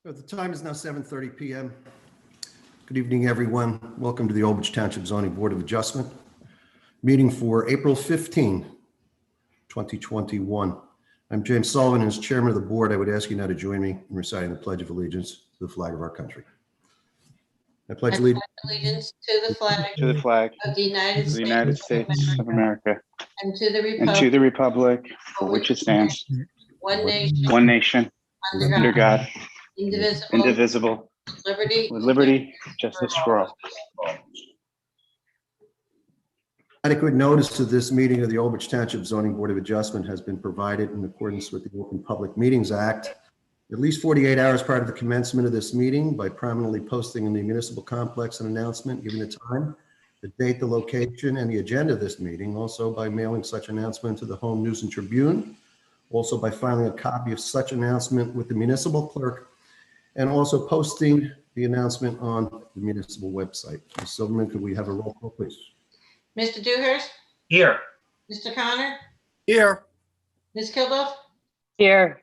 The time is now 7:30 p.m. Good evening, everyone. Welcome to the Old Bridge Township Zoning Board of Adjustment meeting for April 15, 2021. I'm James Sullivan, and as chairman of the board, I would ask you now to join me in reciting the Pledge of Allegiance to the flag of our country. I pledge allegiance to the flag of the United of the United States of America and to the and to republic the republic for which it stands, one one nation, under under God, indivisible, indivisible, liberty, with liberty, justice for all. Adequate notice of this meeting of the Old Bridge Township Zoning Board of Adjustment has been provided in accordance with the Open Public Meetings Act at least 48 hours prior to the commencement of this meeting by prominently posting in the municipal complex an announcement giving the time, the date, the location, and the agenda of this meeting. Also by mailing such announcement to the Home News and Tribune. Also by filing a copy of such announcement with the municipal clerk, and also posting the announcement on the municipal website. Ms. Silverman, could we have a roll call, please? Mr. Dewhurst, Here. Mr. Connor, Here. Ms. Kilbuff, Here.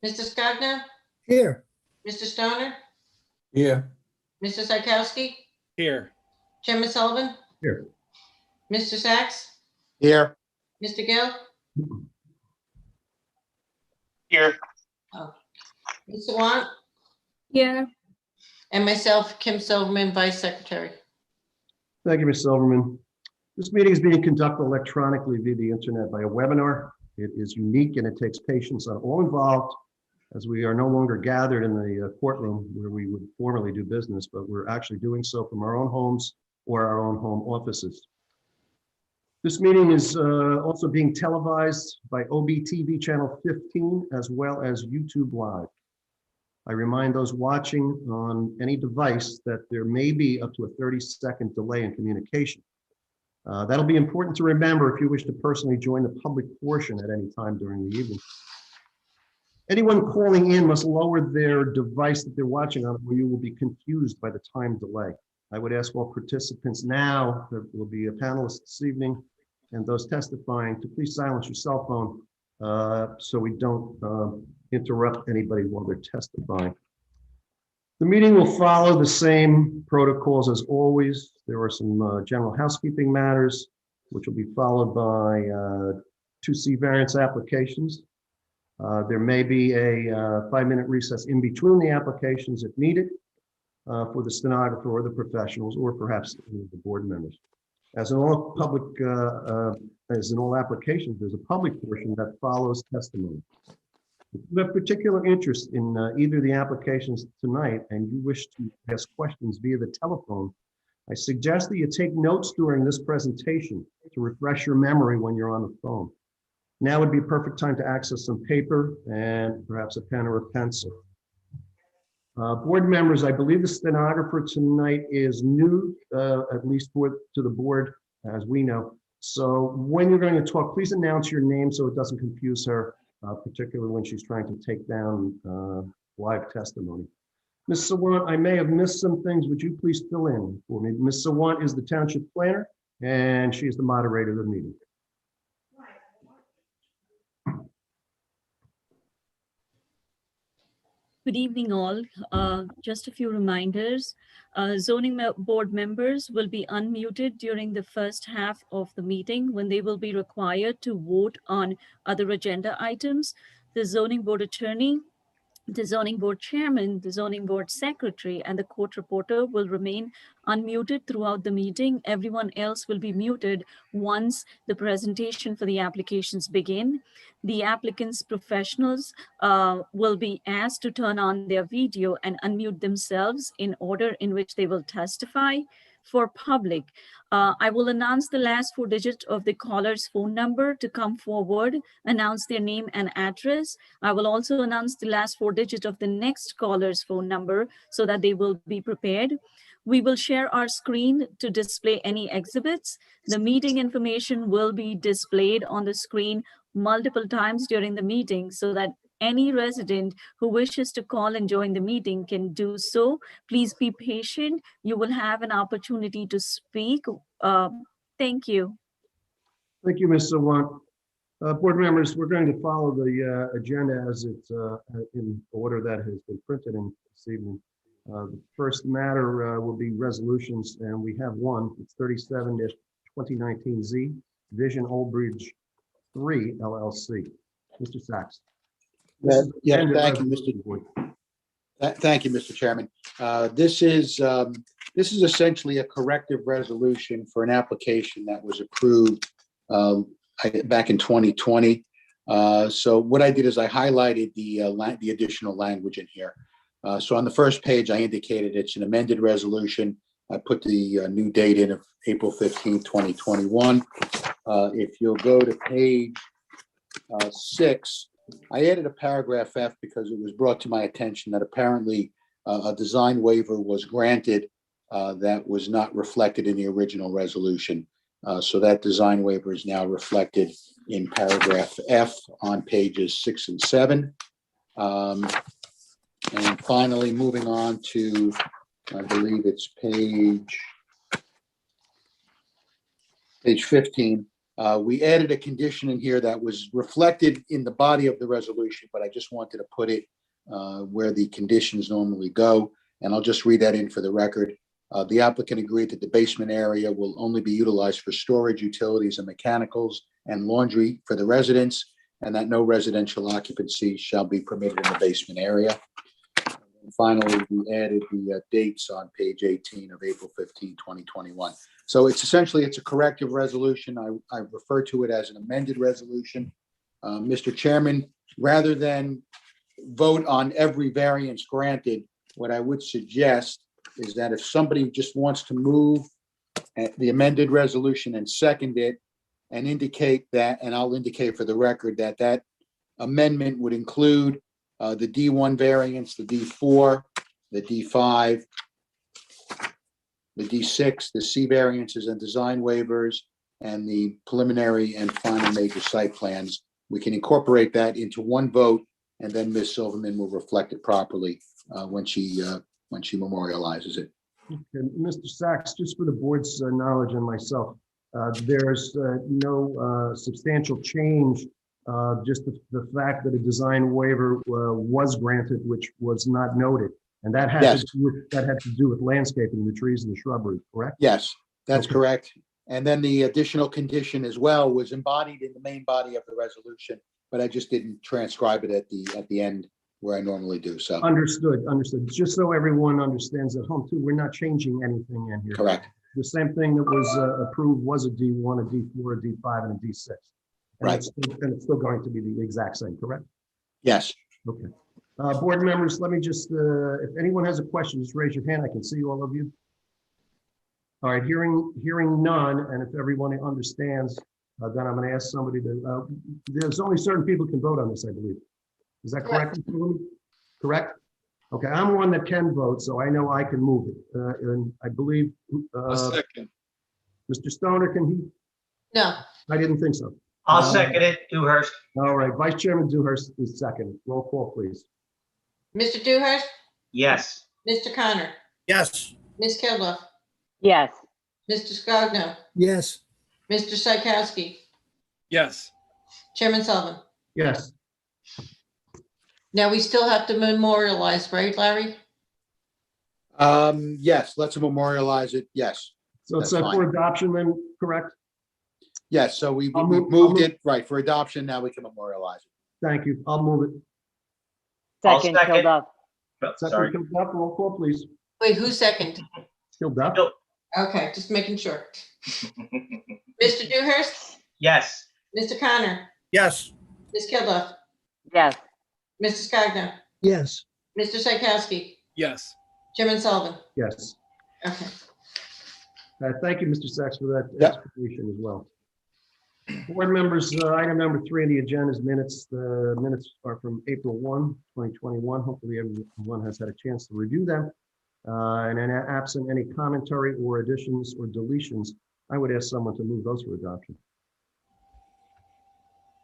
Mr. Scogno, Here. Mr. Stoner, Here. Mr. Psychowski, Here. Chairman Sullivan, Here. Mr. Sachs, Here. Mr. Gill, Here. Mr. Want, Here. and myself, Kim Silverman, Vice Secretary. Thank you, Ms. Silverman. This meeting is being conducted electronically via the internet by a webinar. It is unique and it takes patience on all involved, as we are no longer gathered in the courtroom where we would formerly do business, but we're actually doing so from our own homes or our own home offices. This meeting is also being televised by OBTV channel 15 as well as YouTube Live. I remind those watching on any device that there may be up to a 30-second delay in communication. That'll be important to remember if you wish to personally join the public portion at any time during the evening. Anyone calling in must lower their device that they're watching on, or you will be confused by the time delay. I would ask all participants now, there will be a panelist this evening, and those testifying to please silence your cell phone so we don't interrupt anybody while they're testifying. The meeting will follow the same protocols as always. There are some general housekeeping matters, which will be followed by 2C variance applications. There may be a 5-minute recess in between the applications if needed for the stenographer or the professionals, or perhaps the board members. As in all public, as in all applications, there's a public portion that follows testimony. If you have particular interest in either of the applications tonight and you wish to ask questions via the telephone, I suggest that you take notes during this presentation to refresh your memory when you're on the phone. Now would be a perfect time to access some paper and perhaps a pen or a pencil. Board members, I believe the stenographer tonight is new, at least to the board, as we know. So when you're going to talk, please announce your name so it doesn't confuse her, particularly when she's trying to take down live testimony. Ms. Sawant, I may have missed some things. Would you please fill in for me? Ms. Sawant is the township planner, and she is the moderator of the meeting. Good evening, all. Just a few reminders. Zoning board members will be unmuted during the first half of the meeting when they will be required to vote on other agenda items. The zoning board attorney, the zoning board chairman, the zoning board secretary, and the court reporter will remain unmuted throughout the meeting. Everyone else will be muted once the presentation for the applications begin. The applicants' professionals will be asked to turn on their video and unmute themselves in order in which they will testify. For public, I will announce the last 4 digits of the caller's phone number to come forward, announce their name and address. I will also announce the last 4 digits of the next caller's phone number so that they will be prepared. We will share our screen to display any exhibits. The meeting information will be displayed on the screen multiple times during the meeting so that any resident who wishes to call and join the meeting can do so. Please be patient. You will have an opportunity to speak. Thank you. Thank you, Ms. Sawant. Board members, we're going to follow the agenda as it's in order that has been printed and this evening. The first matter will be resolutions, and we have one. It's 37-2019Z, Vision Old Bridge 3 LLC. Mr. Sachs. This is Yeah, amended thank you, resolution, board. Thank you, Mr. Chairman. This is essentially a corrective resolution for an application that was approved back in 2020. So what I did is I highlighted the additional language in here. So on the first page, I indicated it's an amended resolution. I put the new date in of April 15, 2021. If you'll go to page 6, I added a paragraph F because it was brought to my attention that apparently a design waiver was granted that was not reflected in the original resolution. So that design waiver is now reflected in paragraph F on pages 6 and 7. And finally, moving on to, I believe it's page 15. We added a condition in here that was reflected in the body of the resolution, but I just wanted to put it where the conditions normally go. And I'll just read that in for the record. The applicant agreed that the basement area will only be utilized for storage, utilities, and mechanicals and laundry for the residents, and that no residential occupancy shall be permitted in the basement area. And finally, we added the dates on page 18 of April 15, 2021. So it's a corrective resolution. I refer to it as an amended resolution. Mr. Chairman, rather than vote on every variance granted, what I would suggest is that if somebody just wants to move the amended resolution and second it and indicate that, and I'll indicate for the record that that amendment would include the D1 variance, the D4, the D5, the D6, the C variances and design waivers, and the preliminary and final major site plans. We can incorporate that into one vote, and then Ms. Silverman will reflect it properly when she memorializes it. Okay, Mr. Sachs, just for the board's knowledge and myself, there's no substantial change, just the fact that a design waiver was granted, which was not noted. And that had, Yes. that had to do with landscaping, the trees and the shrubbery, correct? Yes, that's Okay. correct. And then the additional condition as well was embodied in the main body of the resolution, but I just didn't transcribe it at the end where I normally do. So, Understood. Just so everyone understands at home too, we're not changing anything in here. correct. The same thing that was approved was a D1, a D4, a D5, and a D6. And Right. it's still going to be the exact same, correct? Yes. Okay. Board members, let me just, if anyone has a question, just raise your hand. I can see all of you. All right, hearing none, and if everyone understands, then I'm going to ask somebody to, there's only certain people who can vote on this, I believe. Is that correct? Mr. Lewin? Correct? Okay, I'm one that can vote, so I know I can move it. And I believe, second. Mr. Stoner, can he? No, I didn't think so. I'll second it, Dewhurst. All right, Vice Chairman Dewhurst is second. Roll call, please. Mr. Dewhurst, Yes. Mr. Connor, Yes. Ms. Kilduff, yes, Mr. Scogno, Yes. Mr. Psychowski, Yes. Chairman Sullivan. Yes. Now, we still have to memorialize, right, Larry? Yes, let's memorialize it. Yes. So it's That's for adoption then, correct? Yes. So we I'll we move- moved it right for adoption. Now we can memorialize it. Thank you. I'll move it. I'll second, second. Kilduff, Sorry. Second, Kilduff, roll call, please. Wait, who's second? Kilduff? Kil- Okay, just making sure. Mr. Dewhurst, Yes. Mr. Connor, Yes. Ms. Kilduff, yes, Mr. Scogno, Yes. Mr. Psychowski, Yes. Chairman Sullivan. Yes. Okay. Thank you, Mr. Sachs, for that Yep. explanation as well. Board members, item number 3 on the agenda is minutes. The minutes are from April 1, 2021. Hopefully everyone has had a chance to review them. And then absent any commentary or additions or deletions, I would ask someone to move those for adoption.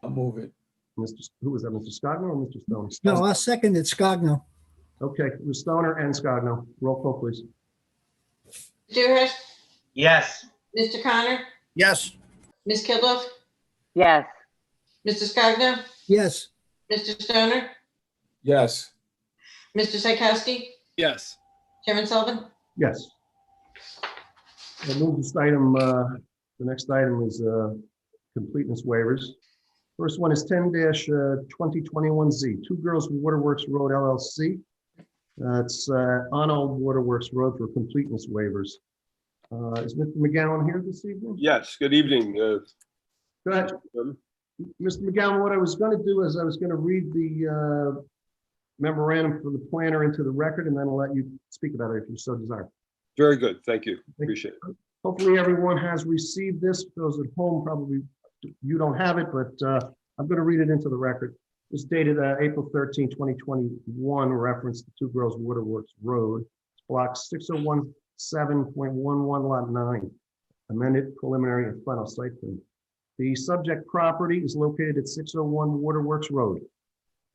I'll move it. Who was that, Mr. Scogno or Mr. Stone? No, I'll second it, Scogno. Okay, Ms. Stoner and Scogno. Roll call, please. Dewhurst, Yes. Mr. Connor, Yes. Ms. Kilduff, yes, Mr. Scogno, Yes, Mr. Stoner, Yes. Mr. Psychowski, Yes. Chairman Sullivan? Yes. We'll move this item, the next item is completeness waivers. First one is 10-2021Z, Two Girls Waterworks Road LLC. It's on Old Waterworks Road for completeness waivers. Is Mr. McGowan here this evening? Yes, good evening. Go ahead. Mr. McGowan, what I was going to do is I was going to read the memorandum from the planner into the record, and then I'll let you speak about it if you so desire. Very good, thank you. Appreciate it. Hopefully everyone has received this. Those at home, probably you don't have it, but I'm going to read it into the record. It's dated April 13, 2021, reference to Two Girls Waterworks Road. It's block 6017.11 lot 9, amended preliminary and final site plan. The subject property is located at 601 Waterworks Road.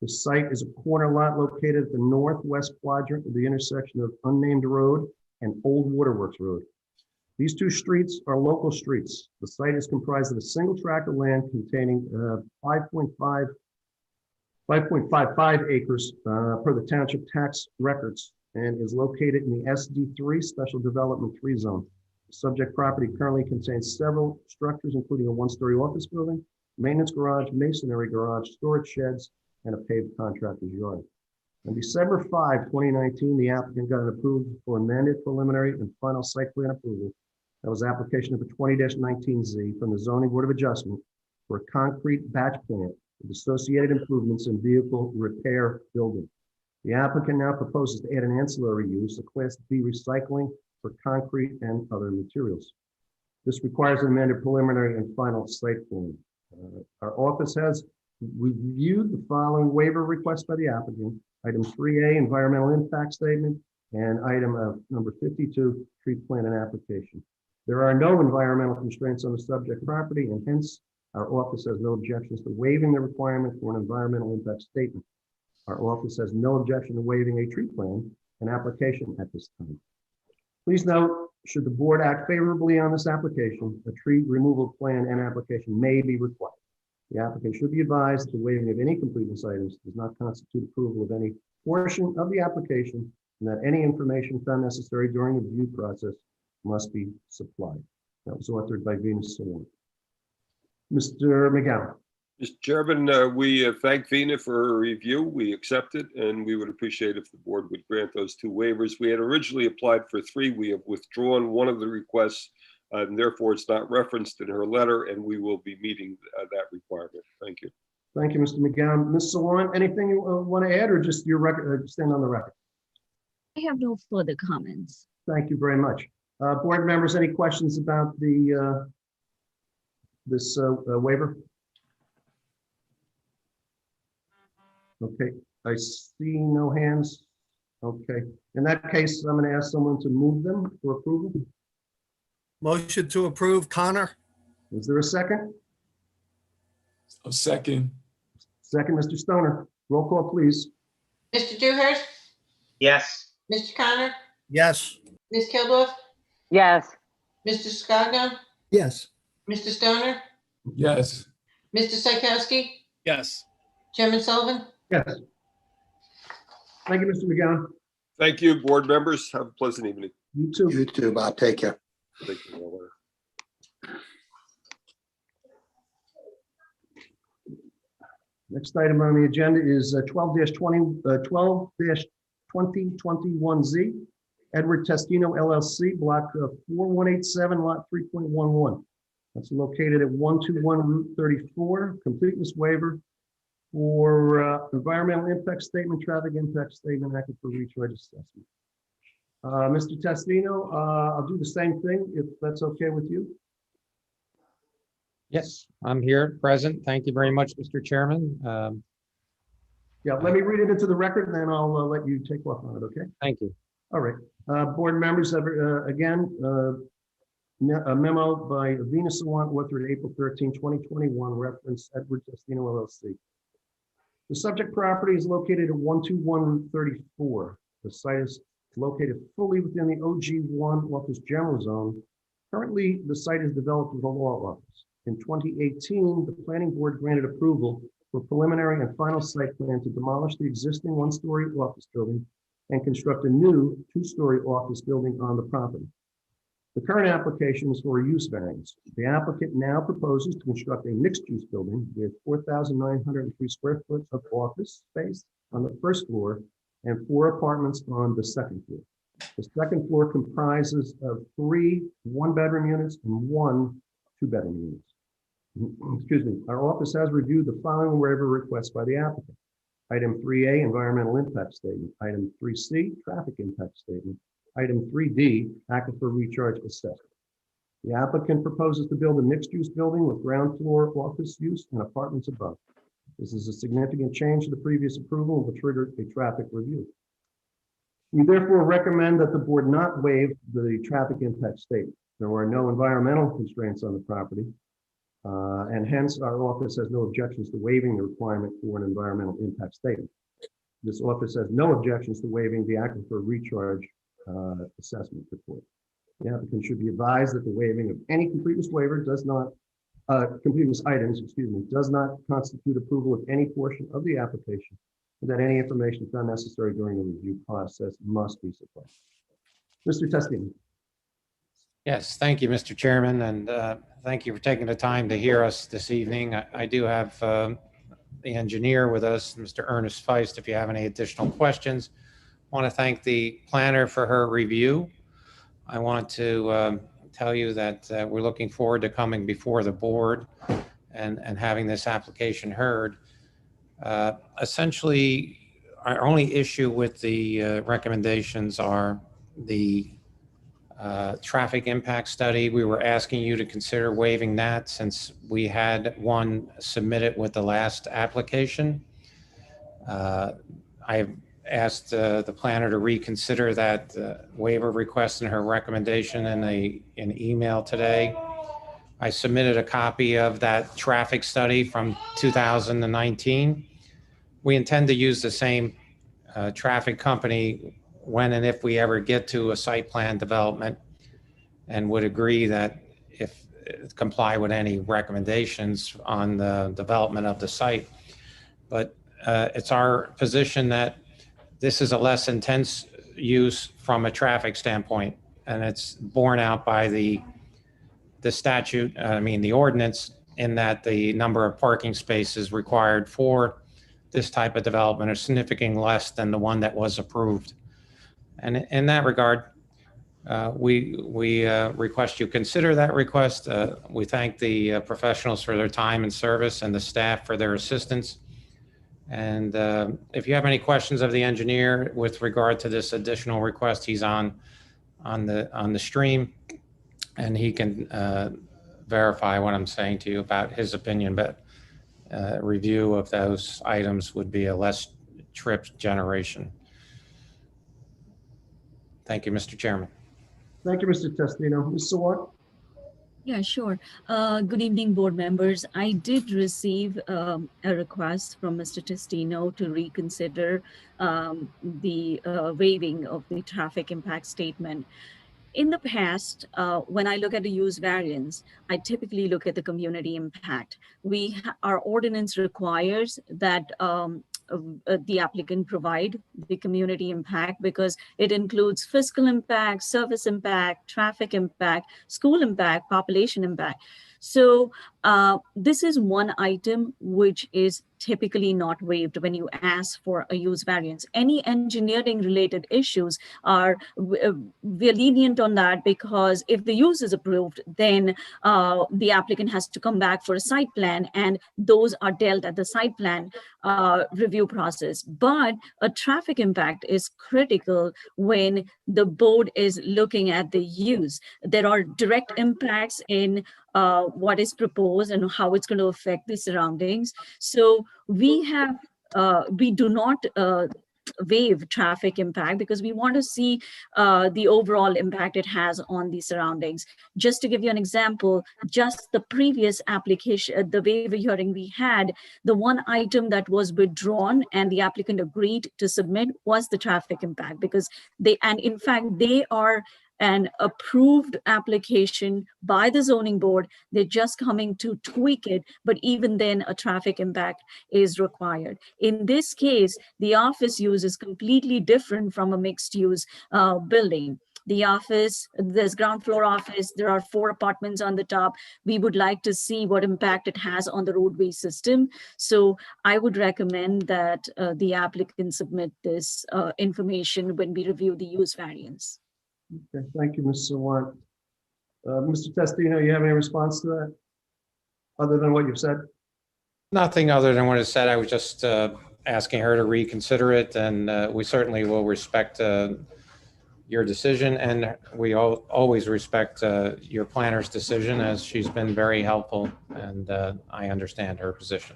The site is a corner lot located at the northwest quadrant of the intersection of Unnamed Road and Old Waterworks Road. These two streets are local streets. The site is comprised of a single tract of land containing 5.55 acres per the township tax records and is located in the SD3 Special Development 3 zone. The subject property currently contains several structures, including a one-story office building, maintenance garage, masonry garage, storage sheds, and a paved contractor's yard. On December 5, 2019, the applicant got an approval for amended preliminary and final site plan approval. That was application number 20-19Z from the Zoning Board of Adjustment for a concrete batch plant with associated improvements in vehicle repair building. The applicant now proposes to add an ancillary use, a Class B recycling for concrete and other materials. This requires an amended preliminary and final site plan. Our office has reviewed the following waiver requests by the applicant. Item 3A, environmental impact statement, and item number 52, tree plan and application. There are no environmental constraints on the subject property, and hence our office has no objections to waiving the requirement for an environmental impact statement. Our office has no objection to waiving a tree plan and application at this time. Please note, should the board act favorably on this application, a tree removal plan and application may be required. The applicant should be advised that the waiving of any completeness items does not constitute approval of any portion of the application, and that any information found necessary during the review process must be supplied. That was authored by Venus Saloon. Mr. McGowan. Mr. Chairman, we thank Vina for her review. We accept it, and we would appreciate if the board would grant those two waivers. We had originally applied for 3. We have withdrawn one of the requests, and therefore it's not referenced in her letter, and we will be meeting that requirement. Thank you. Thank you, Mr. McGowan. Ms. Salon, anything you want to add, or just your record, stand on the record? I have no further comments. Thank you very much. Board members, any questions about the this waiver? Okay, I see no hands. Okay, in that case, I'm going to ask someone to move them for approval. Motion to approve, Connor. Is there a second? A second. Second, Mr. Stoner. Roll call, please. Mr. Dewhurst? Yes. Mr. Connor? Yes. Ms. Kilduff? yes, Mr. Scogno? Yes. Mr. Stoner? Yes. Mr. Psychowski? Yes. Chairman Sullivan? Yes. Thank you, Mr. McGowan. Thank you, board members. Have a pleasant evening. You too. You too, Bob. Take care. Thank you. Next item on the agenda is 12-2021Z, Edward Testino LLC, block 4187, lot 3.11. That's located at 121 Route 34, completeness waiver for environmental impact statement, traffic impact statement, aquifer recharge assessment. Mr. Testino, I'll do the same thing if that's okay with you. Yes, I'm here, present. Thank you very much, Mr. Chairman. Yeah, let me read it into the record and then I'll let you take off on it, okay? Thank you. All right. Board members, again, a memo by Venus Sawant, authored April 13, 2021, reference Edward Testino LLC. The subject property is located at 121 Route 34. The site is located fully within the OG1 Office General Zone. Currently, the site is developed with a law office. In 2018, the planning board granted approval for preliminary and final site plan to demolish the existing one-story office building and construct a new two-story office building on the property. The current application is for a use variance. The applicant now proposes to construct a mixed-use building with 4,903 square foot of office space on the first floor and 4 apartments on the second floor. The second floor comprises of 3 one-bedroom units and 1 two-bedroom units. Excuse me. Our office has reviewed the following waiver requests by the applicant. Item 3A, environmental impact statement. Item 3C, traffic impact statement. Item 3D, aquifer recharge assessment. The applicant proposes to build a mixed-use building with ground floor office use and apartments above. This is a significant change to the previous approval and will trigger a traffic review. We therefore recommend that the board not waive the traffic impact statement. There are no environmental constraints on the property, and hence our office has no objections to waiving the requirement for an environmental impact statement. This office has no objections to waiving the aquifer recharge assessment report. The applicant should be advised that the waiving of any completeness waiver does not, completeness items, does not constitute approval of any portion of the application, and that any information found necessary during the review process must be supplied. Mr. Testino. Yes, thank you, Mr. Chairman, and thank you for taking the time to hear us this evening. I do have the engineer with us, Mr. Ernest Feist, if you have any additional questions. I want to thank the planner for her review. I want to tell you that we're looking forward to coming before the board and having this application heard. Essentially, our only issue with the recommendations are the traffic impact study. We were asking you to consider waiving that since we had one submitted with the last application. I've asked the planner to reconsider that waiver request in her recommendation in an email today. I submitted a copy of that traffic study from 2019. We intend to use the same traffic company when and if we ever get to a site plan development, and would agree that if comply with any recommendations on the development of the site. But it's our position that this is a less intense use from a traffic standpoint, and it's borne out by the statute, the ordinance, in that the number of parking spaces required for this type of development are significantly less than the one that was approved. And in that regard, we request you consider that request. We thank the professionals for their time and service and the staff for their assistance. And if you have any questions of the engineer with regard to this additional request, he's on the stream, and he can verify what I'm saying to you about his opinion. But review of those items would be a less trip generation. Thank you, Mr. Chairman. Thank you, Mr. Testino. Ms. Sawant? Yeah, sure. Good evening, board members. I did receive a request from Mr. Testino to reconsider the waiving of the traffic impact statement. In the past, when I look at the use variance, I typically look at the community impact. Our ordinance requires that the applicant provide the community impact because it includes fiscal impact, service impact, traffic impact, school impact, population impact. So this is one item which is typically not waived when you ask for a use variance. Any engineering related issues are, we're lenient on that, because if the use is approved, then the applicant has to come back for a site plan, and those are dealt at the site plan review process. But a traffic impact is critical when the board is looking at the use. There are direct impacts in what is proposed and how it's going to affect the surroundings. So we do not waive traffic impact because we want to see the overall impact it has on the surroundings. Just to give you an example, just the previous application, the waiver hearing we had, the one item that was withdrawn and the applicant agreed to submit was the traffic impact, because in fact, they are an approved application by the zoning board. They're just coming to tweak it, but even then a traffic impact is required. In this case, the office use is completely different from a mixed use building. The office, there's ground floor office, there are 4 apartments on the top. We would like to see what impact it has on the roadway system. So I would recommend that the applicant submit this information when we review the use variance. Okay, thank you, Ms. Sawant. Mr. Testino, you have any response to that? Other than what you've said? Nothing other than what I said. I was just asking her to reconsider it, and we certainly will respect your decision, and we always respect your planner's decision, as she's been very helpful, and I understand her position.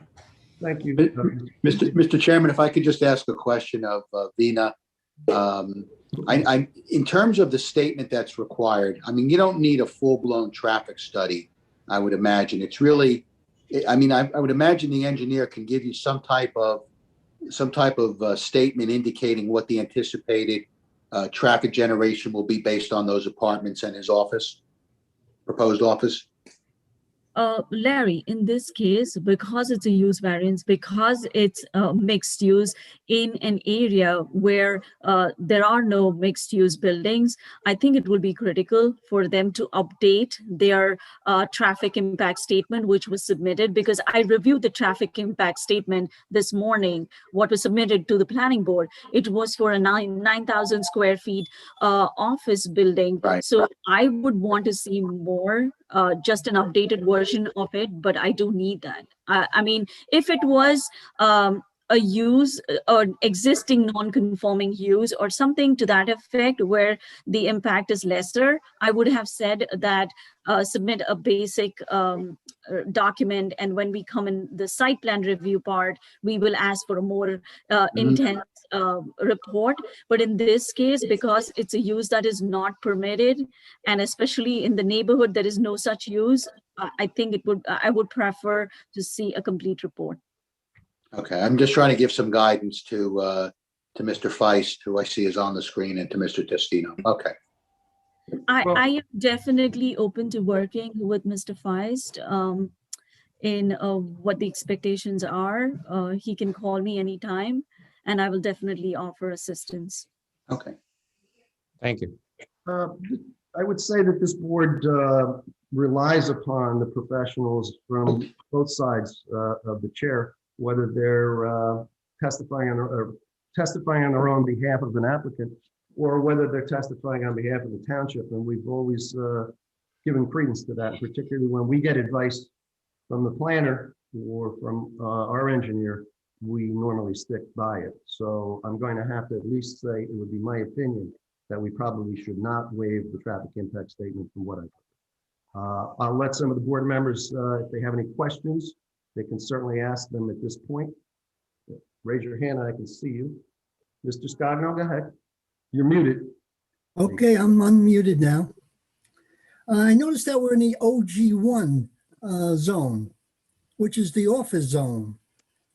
Thank you. Mr. Chairman, if I could just ask a question of Vina. In terms of the statement that's required, I mean, you don't need a full-blown traffic study, I would imagine. It's really, I mean, I would imagine the engineer can give you some type of statement indicating what the anticipated traffic generation will be based on those apartments and his office, proposed office. Larry, in this case, because it's a use variance, because it's mixed use in an area where there are no mixed use buildings, I think it will be critical for them to update their traffic impact statement, which was submitted, because I reviewed the traffic impact statement this morning, what was submitted to the planning board. It was for a 9,000 square feet office building. Right. So I would want to see more, just an updated version of it, but I do need that. I mean, if it was a use or existing non-conforming use or something to that effect where the impact is lesser, I would have said that submit a basic document, and when we come in the site plan review part, we will ask for a more intense report. But in this case, because it's a use that is not permitted, and especially in the neighborhood there is no such use, I think I would prefer to see a complete report. Okay, I'm just trying to give some guidance to Mr. Feist, who I see is on the screen, and to Mr. Testino. Okay. I am definitely open to working with Mr. Feist in what the expectations are. He can call me anytime, and I will definitely offer assistance. Okay. Thank you. I would say that this board relies upon the professionals from both sides of the chair, whether they're testifying on their own behalf of an applicant, or whether they're testifying on behalf of the township. And we've always given credence to that, particularly when we get advice from the planner or from our engineer, we normally stick by it. So I'm going to have to at least say it would be my opinion that we probably should not waive the traffic impact statement from what I'll let some of the board members, if they have any questions, they can certainly ask them at this point. Raise your hand and I can see you. Mr. Scogno, go ahead. You're muted. Okay, I'm unmuted now. I noticed that we're in the OG1 zone, which is the office zone.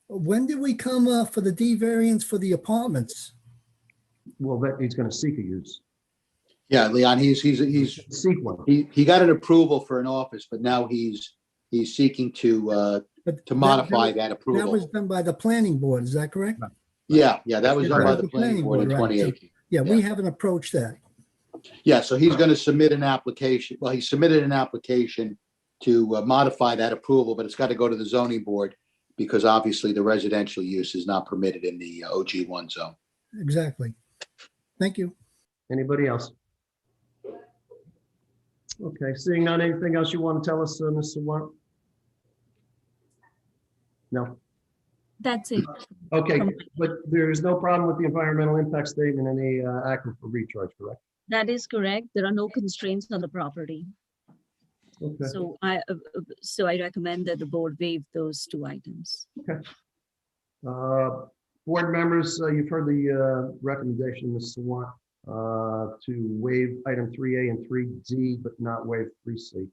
When did we come for the D variance for the apartments? Well, that he's going to seek a use. Yeah, Leon, he's Seek one. he got an approval for an office, but now he's seeking to modify that approval. That was done by the planning board, is that correct? Yeah, that was done by the planning board in right. 2018. Yeah, we haven't approached that. Yeah, so he's going to submit an application. Well, he submitted an application to modify that approval, but it's got to go to the zoning board because obviously the residential use is not permitted in the OG1 zone. Exactly. Thank you. Anybody else? Okay, seeing none, anything else you want to tell us, Mr. Warren? No? That's it. Okay, but there is no problem with the environmental impact statement and the aquifer recharge, correct? That is correct. There are no constraints on the property. Okay. So I recommend that the board waive those 2 items. Okay. Board members, you've heard the recommendation, Ms. Sawant, to waive item 3A and 3D, but not waive 3C.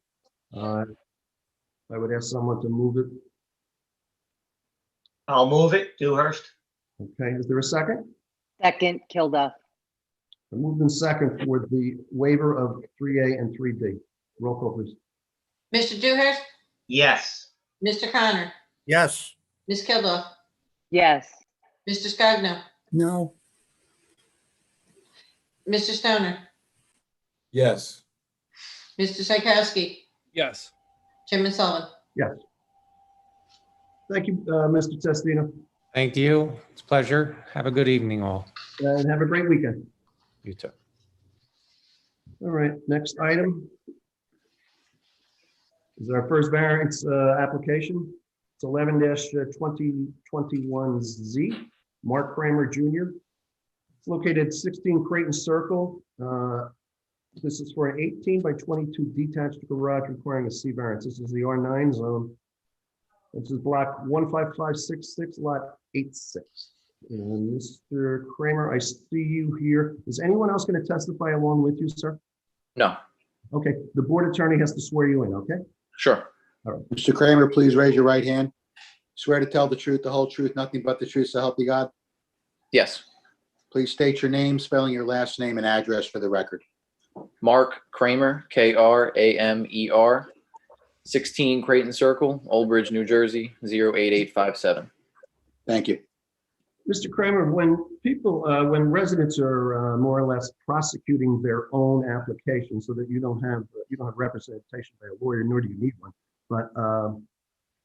I would ask someone to move it. I'll move it. Dewhurst. Okay, is there a second? Second, Kilduff. Moved in second for the waiver of 3A and 3B. Roll call, please. Mr. Dewhurst, Yes. Mr. Connor, Yes. Ms. Kilduff, yes, Mr. Scogno, no, Mr. Stoner, Yes. Mr. Psychowski, Yes. Chairman Sullivan. Yes. Thank you, Mr. Testino, Thank you. It's a pleasure. Have a good evening, all. and have a great weekend. You too. All right, next item is our first variance application. It's 11-2021Z, Mark Kramer Jr. It's located at 16 Creighton Circle. This is for an 18 by 22 detached garage requiring a C variance. This is the R9 zone. This is block 15566, lot 86. And Mr. Kramer, I see you here. Is anyone else going to testify along with you, sir? No, Okay, the board attorney has to swear you in, okay? sure. Mr. Kramer, please raise your right hand. Swear to tell the truth, the whole truth, nothing but the truth, so help you God. Yes. Please state your name, spelling your last name and address for the record. Mark Kramer, Kramer, 16 Creighton Circle, Old Bridge, New Jersey, 08857. Thank you. Mr. Kramer, when people, when residents are more or less prosecuting their own application so that you don't have representation by a lawyer, nor do you need one, but,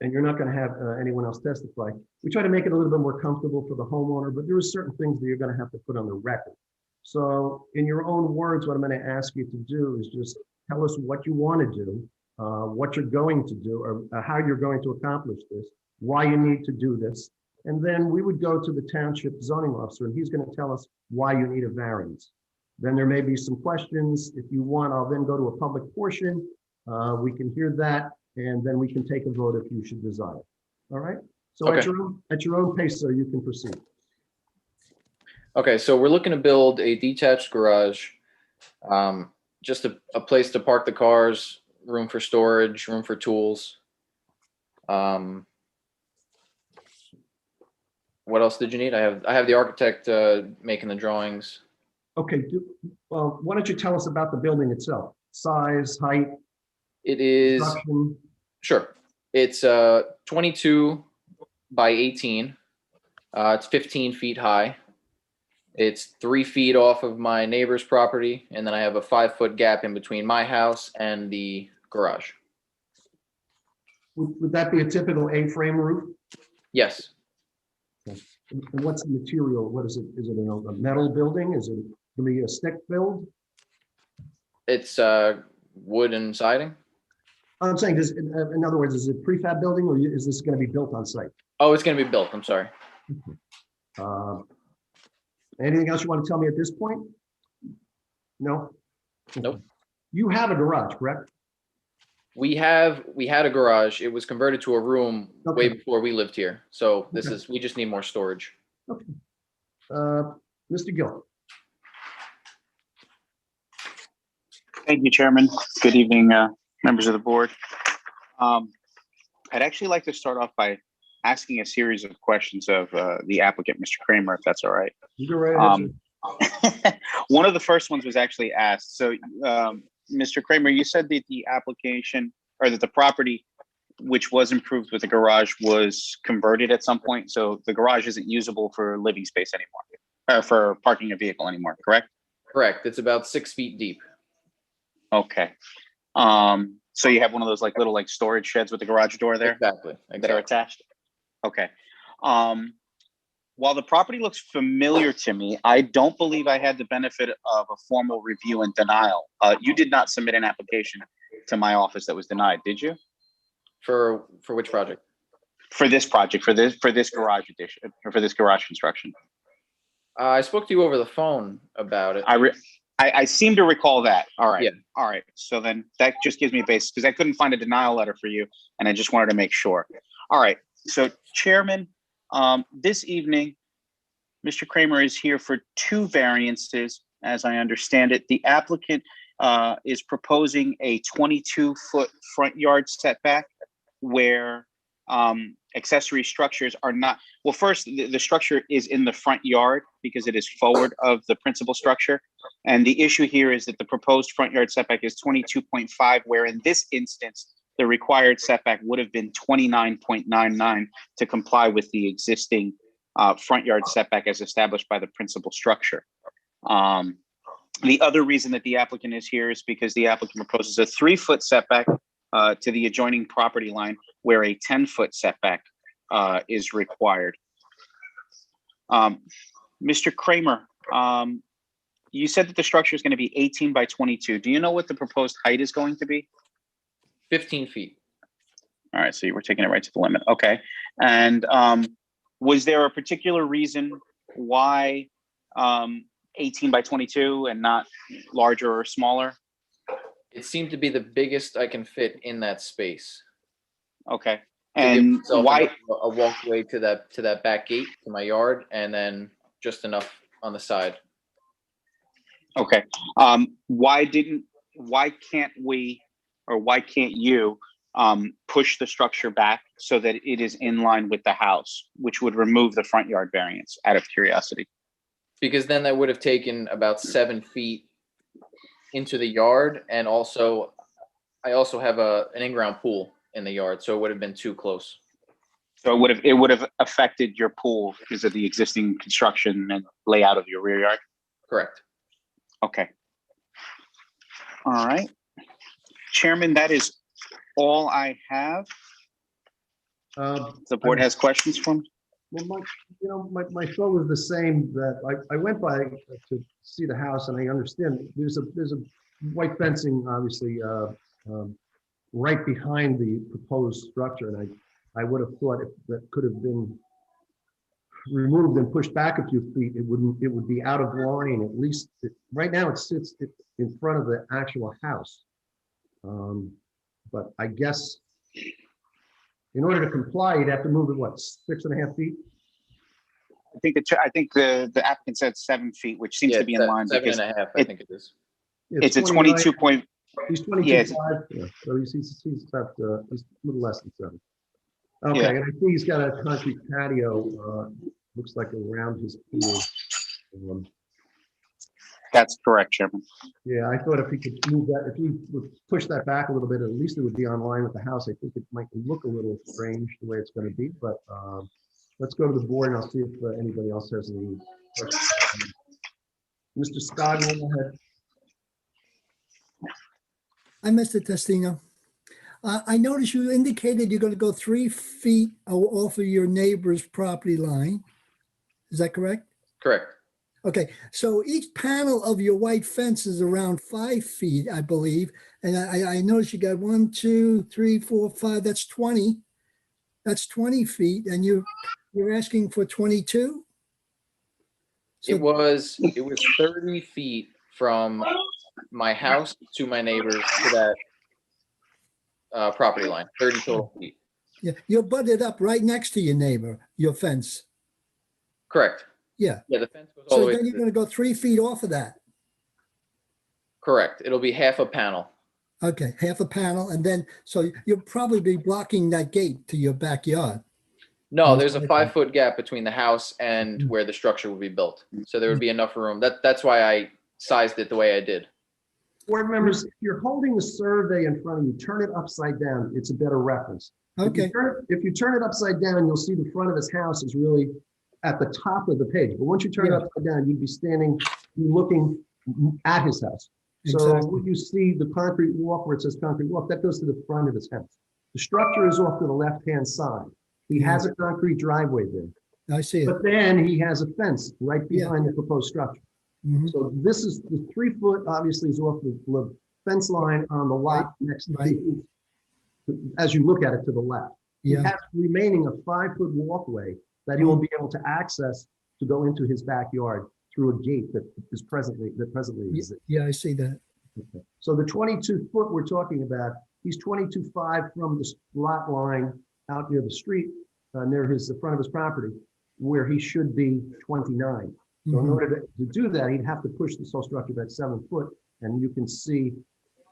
and you're not going to have anyone else testify, we try to make it a little bit more comfortable for the homeowner, but there are certain things that you're going to have to put on the record. So in your own words, what I'm going to ask you to do is just tell us what you want to do, what you're going to do, or how you're going to accomplish this, why you need to do this. And then we would go to the township zoning officer and he's going to tell us why you need a variance. Then there may be some questions. If you want, I'll then go to a public portion. We can hear that and then we can take a vote if you should desire. All right? So Okay. at your own pace, sir, you can proceed. Okay, so we're looking to build a detached garage, just a place to park the cars, room for storage, room for tools. What else did you need? I have the architect making the drawings. Okay, well, why don't you tell us about the building itself? Size, height, It is, construction? sure. It's 22 by 18. It's 15 feet high. It's 3 feet off of my neighbor's property, and then I have a 5-foot gap in between my house and the garage. Would that be a typical A-frame roof? Yes, And what's the material? What is it? Is it a metal building? Is it going to be a stick build? it's wood and siding. I'm saying, in other words, is it prefab building or is this going to be built on site? Oh, it's going to be built. I'm sorry. Anything else you want to tell me at this point? No? Nope. You have a garage, correct? We had a garage. It was converted to a room way Okay. before we lived here. So this Okay. is, we just need more storage. Okay. Mr. Gill. Thank you, Chairman. Good evening, members of the board. I'd actually like to start off by asking a series of questions of the applicant, Mr. Kramer, if that's all right. You go right ahead. One of the first ones was actually asked. So, Mr. Kramer, you said that the application or that the property which was improved with the garage was converted at some point. So the garage isn't usable for living space anymore, or for parking a vehicle anymore, correct? Correct. It's about 6 feet deep. Okay. So you have one of those like little like storage sheds with the garage door there Exactly. that are attached? Okay. While the property looks familiar to me, I don't believe I had the benefit of a formal review and denial. You did not submit an application to my office that was denied, did you? For which project? For this project, for this garage addition, or for this garage construction. I spoke to you over the phone about it. I seem to recall that. All right. Yeah. All right. So then that just gives me a base because I couldn't find a denial letter for you and I just wanted to make sure. All right. So Chairman, this evening, Mr. Kramer is here for 2 variances. As I understand it, the applicant is proposing a 22-foot front yard setback where accessory structures are not, well, first, the structure is in the front yard because it is forward of the principal structure. And the issue here is that the proposed front yard setback is 22.5, where in this instance, the required setback would have been 29.99 to comply with the existing front yard setback as established by the principal structure. The other reason that the applicant is here is because the applicant proposes a 3-foot setback to the adjoining property line where a 10-foot setback is required. Mr. Kramer, you said that the structure is going to be 18 by 22. Do you know what the proposed height is going to be? 15 feet. All right, so you were taking it right to the limit. Okay. And was there a particular reason why 18 by 22 and not larger or smaller? It seemed to be the biggest I can fit in that space. Okay. To give And myself why? enough a walkway to that back gate to my yard, and then just enough on the side. Okay. Why can't we, or why can't you push the structure back so that it is in line with the house, which would remove the front yard variance, out of curiosity? Because then that would have taken about 7 feet into the yard, and also I also have an in-ground pool in the yard, so it would have been too close. So it would have affected your pool because of the existing construction and layout of your rear yard? Correct. Okay. All right. Chairman, that is all I have. The board has questions for me? Well, my thought was the same, that I went by to see the house, and I understand there's a white fencing, obviously, right behind the proposed structure, and I would have thought if that could have been removed and pushed back a few feet, it would be out of line, at least. Right now, it sits in front of the actual house. But I guess in order to comply, you'd have to move it, what, 6.5 feet? I think the applicant said 7 feet, which seems to be in line. 7.5, I think it is. It's a 22 point. He's 22.5, yeah, so he's about, he's a little less than 7. Okay, Yeah. and I think he's got a concrete patio, looks like around his pool. That's correct, Chairman. Yeah, I thought if he could move that, if he would push that back a little bit, at least it would be on line with the house. I think it might look a little strange the way it's going to be, but let's go to the board and I'll see if anybody else has any questions. Mr. Scott, go ahead. Hi, Mr. Testino. I noticed you indicated you're going to go 3 feet off of your neighbor's property line. Is that correct? Correct. Okay, so each panel of your white fence is around 5 feet, I believe. And I noticed you got 1, 2, 3, 4, 5, that's 20. That's 20 feet, and you're asking for 22? It was 30 feet from my house to my neighbors to that property line, 30 total feet. Yeah, you're butted up right next to your neighbor, your fence. Correct. Yeah. Yeah, the fence goes all the So way. then you're going to go 3 feet off of that. Correct. It'll be half a panel. Okay, half a panel, and then, so you'll probably be blocking that gate to your backyard. No, there's a 5-foot gap between the house and where the structure will be built. So there would be enough room. That's why I sized it the way I did. Board members, if you're holding the survey in front of you, turn it upside down. It's a better reference. Okay. If you turn it upside down, you'll see the front of his house is really at the top of the page. But once you turn it upside down, you'd be looking at his house. So Exactly. when you see the concrete walk where it says concrete walk, that goes to the front of his house. The structure is off to the left-hand side. He has a concrete driveway there. I see it. But then he has a fence right behind the proposed structure. Mhm. So this is the 3 foot, obviously, is off the fence line on the lot next to the, as you look at it to the left. He Yeah. has remaining a 5-foot walkway that he will be able to access to go into his backyard through a gate that presently exists. Yeah, I see that. Okay. So the 22 foot we're talking about, he's 22.5 from the lot line out near the street, near the front of his property, where he should be 29. So in order to do that, he'd have to push this whole structure back 7 foot, and you can see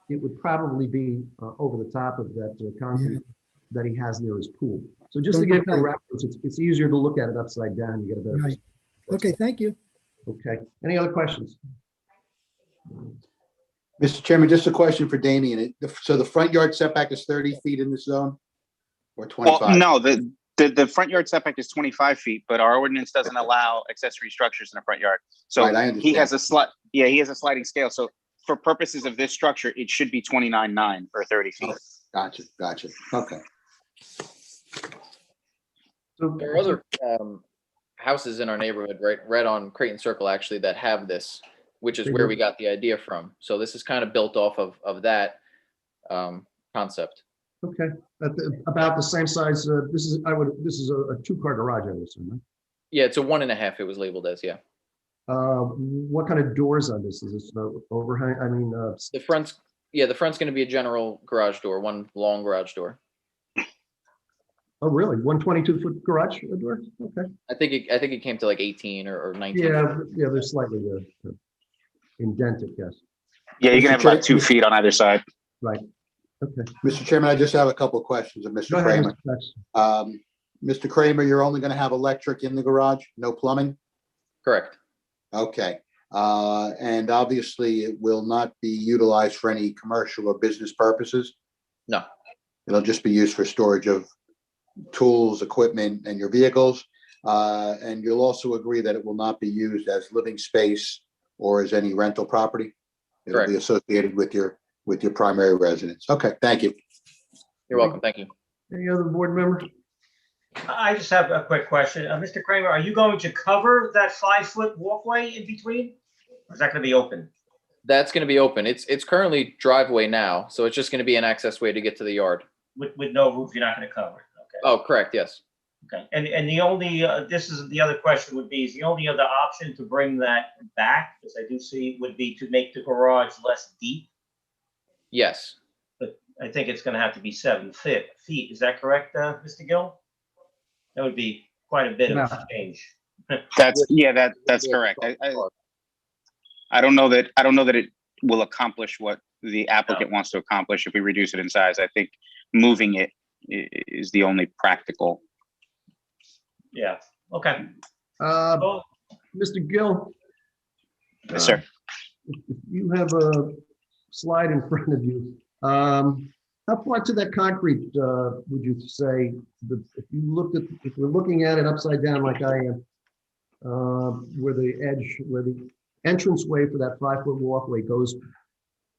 it would probably be over the top of that concrete. that he has near his pool. So just to give you a Okay. reference, it's easier to look at it upside down. You get a better. Right. Okay, thank you. Okay. Any other questions? Mr. Chairman, just a question for Damian. So the front yard setback is 30 feet in this zone? Or Well, 25? no, the front yard setback is 25 feet, but our ordinance doesn't allow accessory structures in the front yard. So Right, I he has understand. he has a sliding scale. So for purposes of this structure, it should be 29.9 or 30 feet. Gotcha. Okay. So There are other houses in our neighborhood, right on Creighton Circle, actually, that have this, which is where we got the idea from. So this is kind of built off of that concept. Okay, about the same size. This is a 2-car garage, I would assume. Right? Yeah, it's a 1.5. It was labeled as, yeah. What kind of doors on this? Is this overhang? I mean, The front's going to be a general garage door, one long garage door. oh, really? 122-foot garage door? Okay. I think it came to like 18 or 19. Yeah, they're slightly indented, yes. Yeah, you can have about Mr. 2 feet on either side. Right. Okay. Mr. Chairman, I just have a couple of questions of Go Mr. ahead, Kramer. Mr. Cox. Mr. Kramer, you're only going to have electric in the garage, no plumbing? Correct. Okay. And obviously it will not be utilized for any commercial or business purposes? No. It'll just be used for storage of tools, equipment, and your vehicles. And you'll also agree that it will not be used as living space or as any rental property? It'll be Correct. associated with your primary residence. Okay, thank you. You're welcome. Thank you. Any other board member? I just have a quick question. Mr. Kramer, are you going to cover that 5-foot walkway in between? Or is that going to be open? That's going to be open. It's currently driveway now, so it's just going to be an access way to get to the yard. With no roof, you're not going to cover it? Okay. Oh, correct. Yes. Okay. And the only, this is the other question would be, is the only other option to bring that back, as I do see, would be to make the garage less deep? Yes. But I think it's going to have to be 7 feet. Is that correct, Mr. Gill? That would be quite a bit of Yeah. change. That's correct. I don't know that it will accomplish what the applicant wants to accomplish if we reduce it in size. I think moving it is the only practical. Yeah, okay. Mr. Gill? Yes, sir. If you have a slide in front of you, how far to that concrete would you say? If we're looking at it upside down like I am, where the entranceway for that 5-foot walkway goes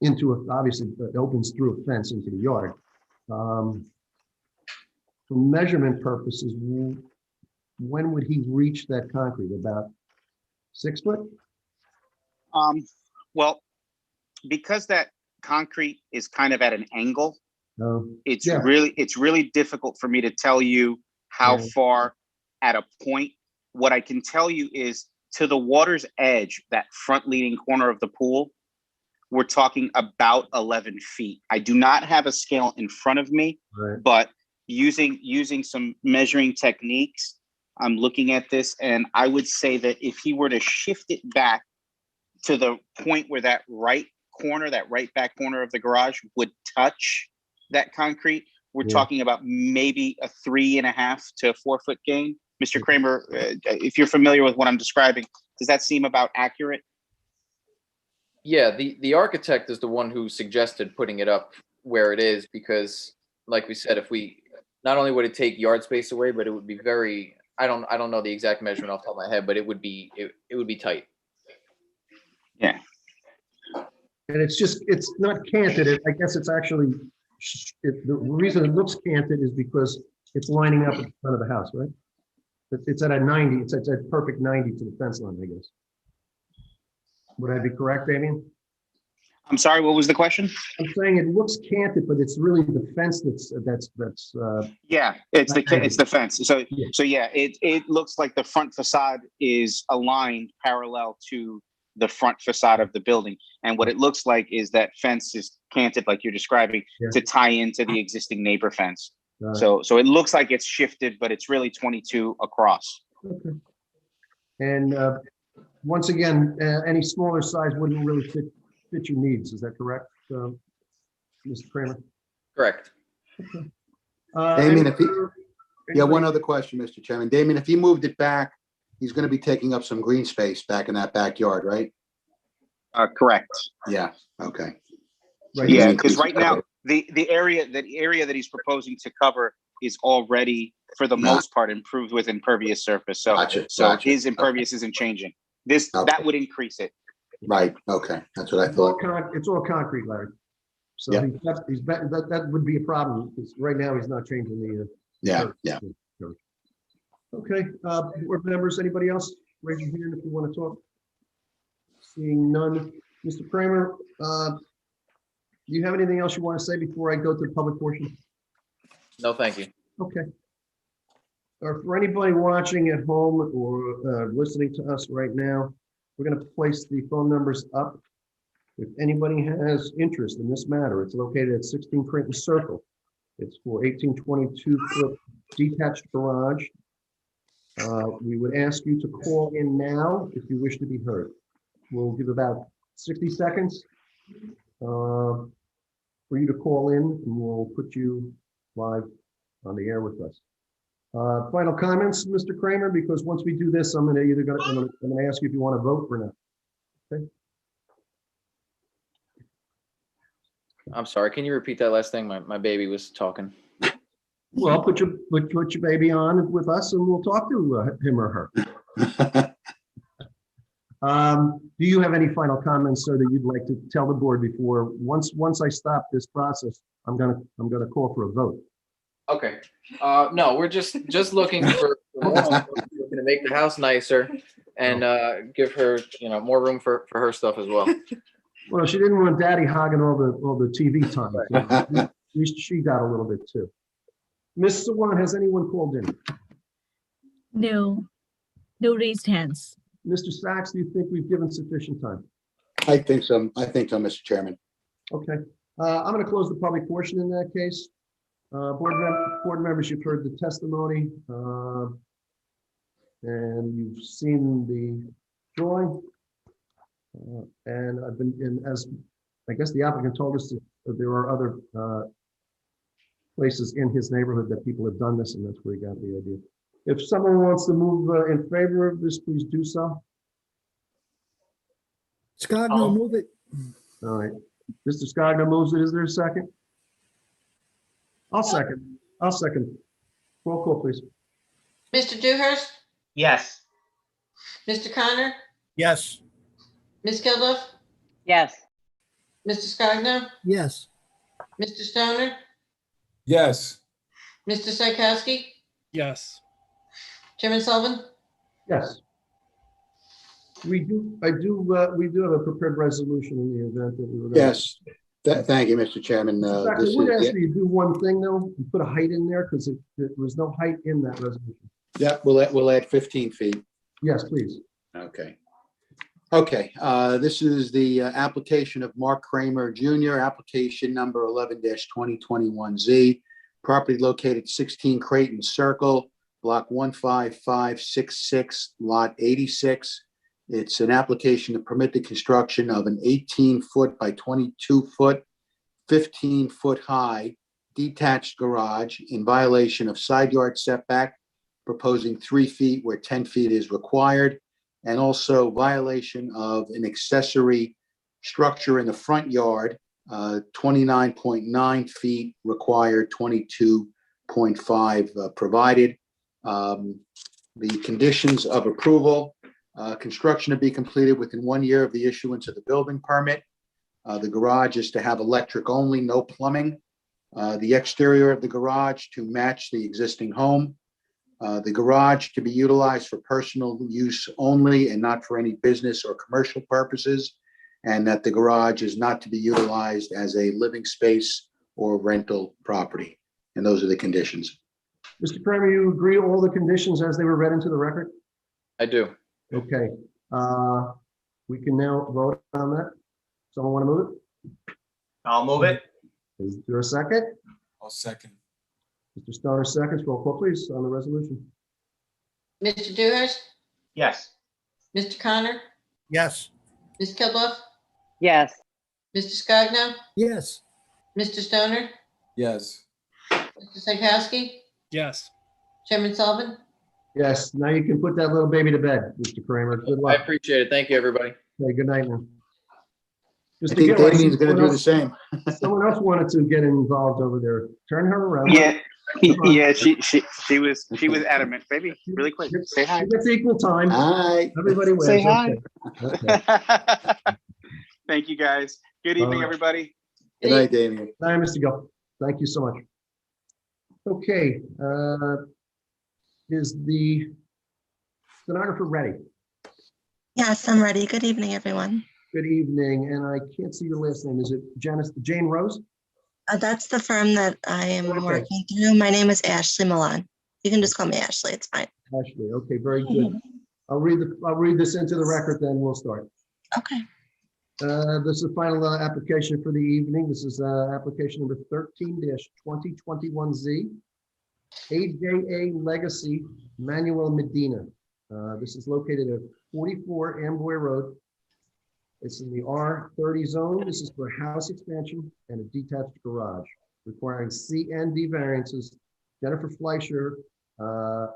into obviously it opens through a fence into the yard. For measurement purposes, when would he reach that concrete? About 6 foot? Well, because that concrete is kind of at an angle, it's yeah. really difficult for me to tell you how Yeah. far at a point. What I can tell you is to the water's edge, that front leading corner of the pool, we're talking about 11 feet. I do not have a scale in front of me, Right. but using some measuring techniques, I'm looking at this, and I would say that if he were to shift it back to the point where that right back corner of the garage would touch that concrete, we're Yeah. talking about maybe a 3.5 to 4 foot gain. Mr. Kramer, if you're familiar with what I'm describing, does that seem about accurate? Yeah, the architect is the one who suggested putting it up where it is because, like we said, if we not only would it take yard space away, but it would be very. I don't know the exact measurement off the top of my head, but it would be tight. Yeah. And it's not canted. I guess it's actually, the reason it looks canted is because it's lining up at the front of the house, right? It's at a 90, it's at a perfect 90 to the fence line, I guess. Would I be correct, Damien? I'm sorry, what was the question? I'm saying it looks canted, but it's really the fence that's Yeah, it's the fence. So yeah, it looks like the front facade is aligned parallel to the front facade of the building. And what it looks like is that fence is canted like you're describing to tie into the existing neighbor fence. So it looks like it's shifted, but it's really 22 across. Okay. And once again, any smaller size wouldn't really fit your needs. Is that correct, Mr. Kramer? Correct. Okay. Damien, if he, yeah, one other question, Mr. Chairman. Damien, if he moved it back, he's going to be taking up some green space back in that backyard, right? Correct. Yeah, okay. Right. Yeah, because right now, the area that he's proposing to cover is already, for the most part, improved with impervious surface. So, Gotcha, so gotcha. his impervious isn't changing. That Okay. would increase it. Right, okay, that's what I It's all thought. it's all concrete, Larry. So Yeah. that would be a problem, because right now he's not changing the. Yeah, curve. yeah. Okay, board members, anybody else? Raise your hand if you want to talk. Seeing none. Mr. Kramer, do you have anything else you want to say before I go to the public portion? No, thank you. Okay. Or for anybody watching at home or listening to us right now, we're going to place the phone numbers up. If anybody has interest in this matter, it's located at 16 Creighton Circle. It's for 1822-foot detached garage. We would ask you to call in now if you wish to be heard. We'll give about 60 seconds for you to call in, and we'll put you live on the air with us. Final comments, Mr. Kramer, because once we do this, I'm gonna ask you if you want to vote or not. Okay. I'm sorry. Can you repeat that last thing? My baby was talking. Well, put your baby on with us, and we'll talk to him or her. Do you have any final comments, sir, that you'd like to tell the board before once I stop this process? I'm gonna call for a vote. Okay. No, we're just looking for looking to make the house nicer and give her, more room for her stuff as well. Well, she didn't want Daddy hogging all the TV time. So at least she got a little bit too. Ms. Sawant, has anyone called in? No, no raised hands. Mr. Sachs, do you think we've given sufficient time? I think so, Mr. Chairman. Okay, I'm going to close the public portion in that case. Board members, you've heard the testimony, and you've seen the drawing. And I've been in, as I guess the applicant told us, that there are other places in his neighborhood that people have done this, and that's where he got the idea. If someone wants to move in favor of this, please do so. Scogno, move it. All right, Mr. Scogno moves it. Is there a second? I'll second. Roll call, please. Mr. Dewhurst, Yes. Mr. Connor, Yes. Ms. Gelderlos, Yes. Mr. Scogno, Yes. Mr. Stoner, Yes. Mr. Psychowski, Yes. Chairman Sullivan. Yes. We do have a prepared resolution in the event that we were. Yes, thank you, Mr. Chairman. In fact, I would ask that you do one thing though, and put a height in there, because there was no height in that resolution. Yeah, we'll add 15 feet. Yes, please. Okay. Okay, this is the application of Mark Kramer Jr., application number 11-2021Z, property located 16 Creighton Circle, block 15566, lot 86. It's an application to permit the construction of an 18-foot by 22-foot, 15-foot high detached garage in violation of side yard setback, proposing 3 feet where 10 feet is required, and also violation of an accessory structure in the front yard, 29.9 feet required, 22.5 provided. The conditions of approval, construction to be completed within 1 year of the issuance of the building permit. The garage is to have electric only, no plumbing. The exterior of the garage to match the existing home. The garage to be utilized for personal use only and not for any business or commercial purposes, and that the garage is not to be utilized as a living space or rental property. And those are the conditions. Mr. Kramer, you agree all the conditions as they were read into the record? I do. Okay, we can now vote on that. Someone want to move it? I'll move it. Is there a second? I'll second. Mr. Stoner seconds. Roll call, please, on the resolution. Mr. Dewhurst, Yes. Mr. Connor, Yes. Ms. Gelderlos, Yes. Mr. Scogno, Yes. Mr. Stoner, Yes. Mr. Psychowski, Yes. Chairman Sullivan? Yes, now you can put that little baby to bed, Mr. Kramer. Good I luck. appreciate it. Thank you, everybody. Okay, good night now. I Mr. think Gill, I see Damien's gonna someone do the else- same. Someone else wanted to get involved over there. Turn her around. Yeah, Come on. yeah, she was adamant. Baby, really quick, say hi. She gets equal time. Hi. Everybody wins. Say hi. Okay. Okay. Thank you, guys. Good evening, everybody. Good night, Damien. Bye, Mr. Gill. Thank you so much. Okay, is the stenographer ready? Yes, I'm ready. Good evening, everyone. Good evening, and I can't see your last name. Is it Jane Rose? That's the firm that I am Okay. working through. My name is Ashley Milan. You can just call me Ashley. It's fine. Ashley, okay, very good. I'll read this into the record, then we'll start. Okay. This is the final application for the evening. This is application number 13-2021Z. AJA Legacy Manuel Medina. This is located at 44 Amboy Road. It's in the R30 zone. This is for house expansion and a detached garage requiring C and D variances. Jennifer Fleischer,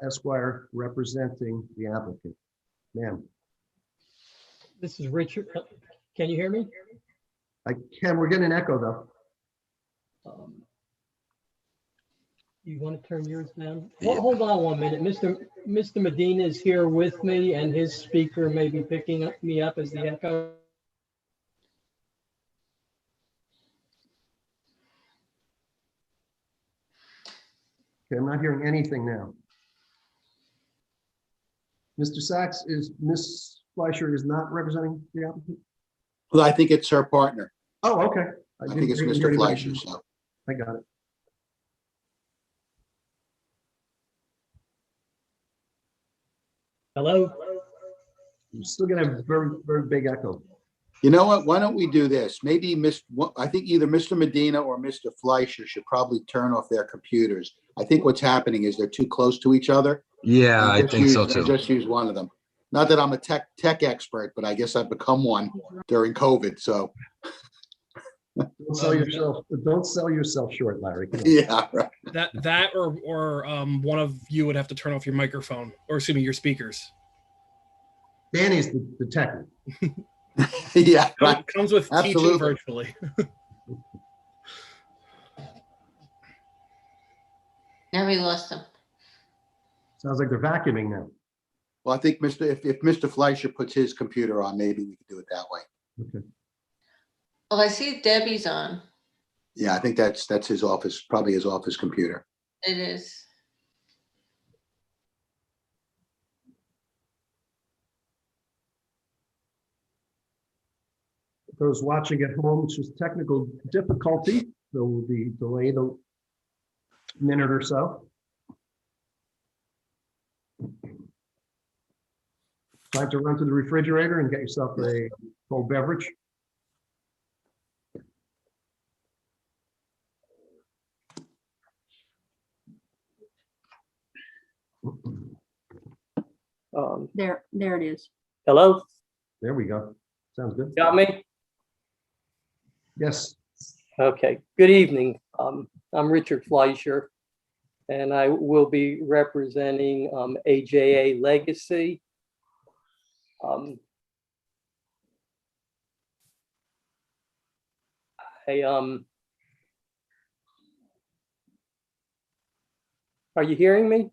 Esquire, representing the applicant. Ma'am. This is Richard. Can you hear me? I can. We're getting an echo though. You want to turn yours down? Hold on 1 minute. Mr. Medina is here with me, and his speaker may be picking me up as the echo. Okay, I'm not hearing anything now. Mr. Sachs, is Ms. Fleischer is not representing the applicant? Well, I think it's her partner. Oh, okay. I think it's Mr. Fleischer, so. I got it. Hello? I'm still gonna have a very, very big echo. You know what? Why don't we do this? Maybe I think either Mr. Medina or Mr. Fleischer should probably turn off their computers. I think what's happening is they're too close to each other. Yeah, I think so too. Just use one of them. Not that I'm a tech expert, but I guess I've become one during COVID, so. Don't sell yourself short, Larry. Come on. Yeah, right. That or one of you would have to turn off your microphone, or excuse me, your speakers. Danny's the tech. Yeah, right. Comes with teaching Absolutely. virtually. Now we lost him. Sounds like they're vacuuming now. Well, I think if Mr. Fleischer puts his computer on, maybe we could do it that way. Okay. Well, I see Debbie's on. Yeah, I think that's his office, probably his office computer. It is. Those watching at home, it's just technical difficulty. So we'll be delayed a minute or so. Time to run to the refrigerator and get yourself a cold beverage. There it is. Hello? There we go. Sounds good. Got me? Yes. Okay. Good evening. I'm Richard Fleischer, and I will be representing AJA Legacy. Are you hearing me?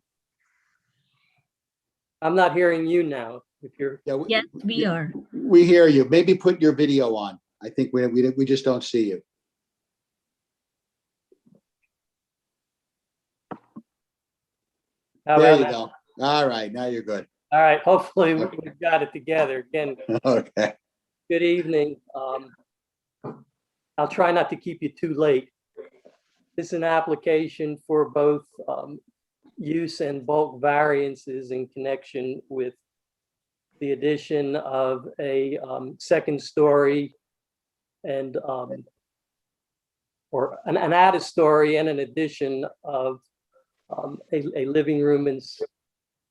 I'm not hearing you now. If you're Yeah, Yes, we are. we hear you. Maybe put your video on. I think we just don't see you. How There about you that? go. All right, now you're good. All right, hopefully we've got it together. Again, Okay. good evening. I'll try not to keep you too late. This is an application for both use and bulk variances in connection with the addition of a second story and or an added story and an addition of a living room and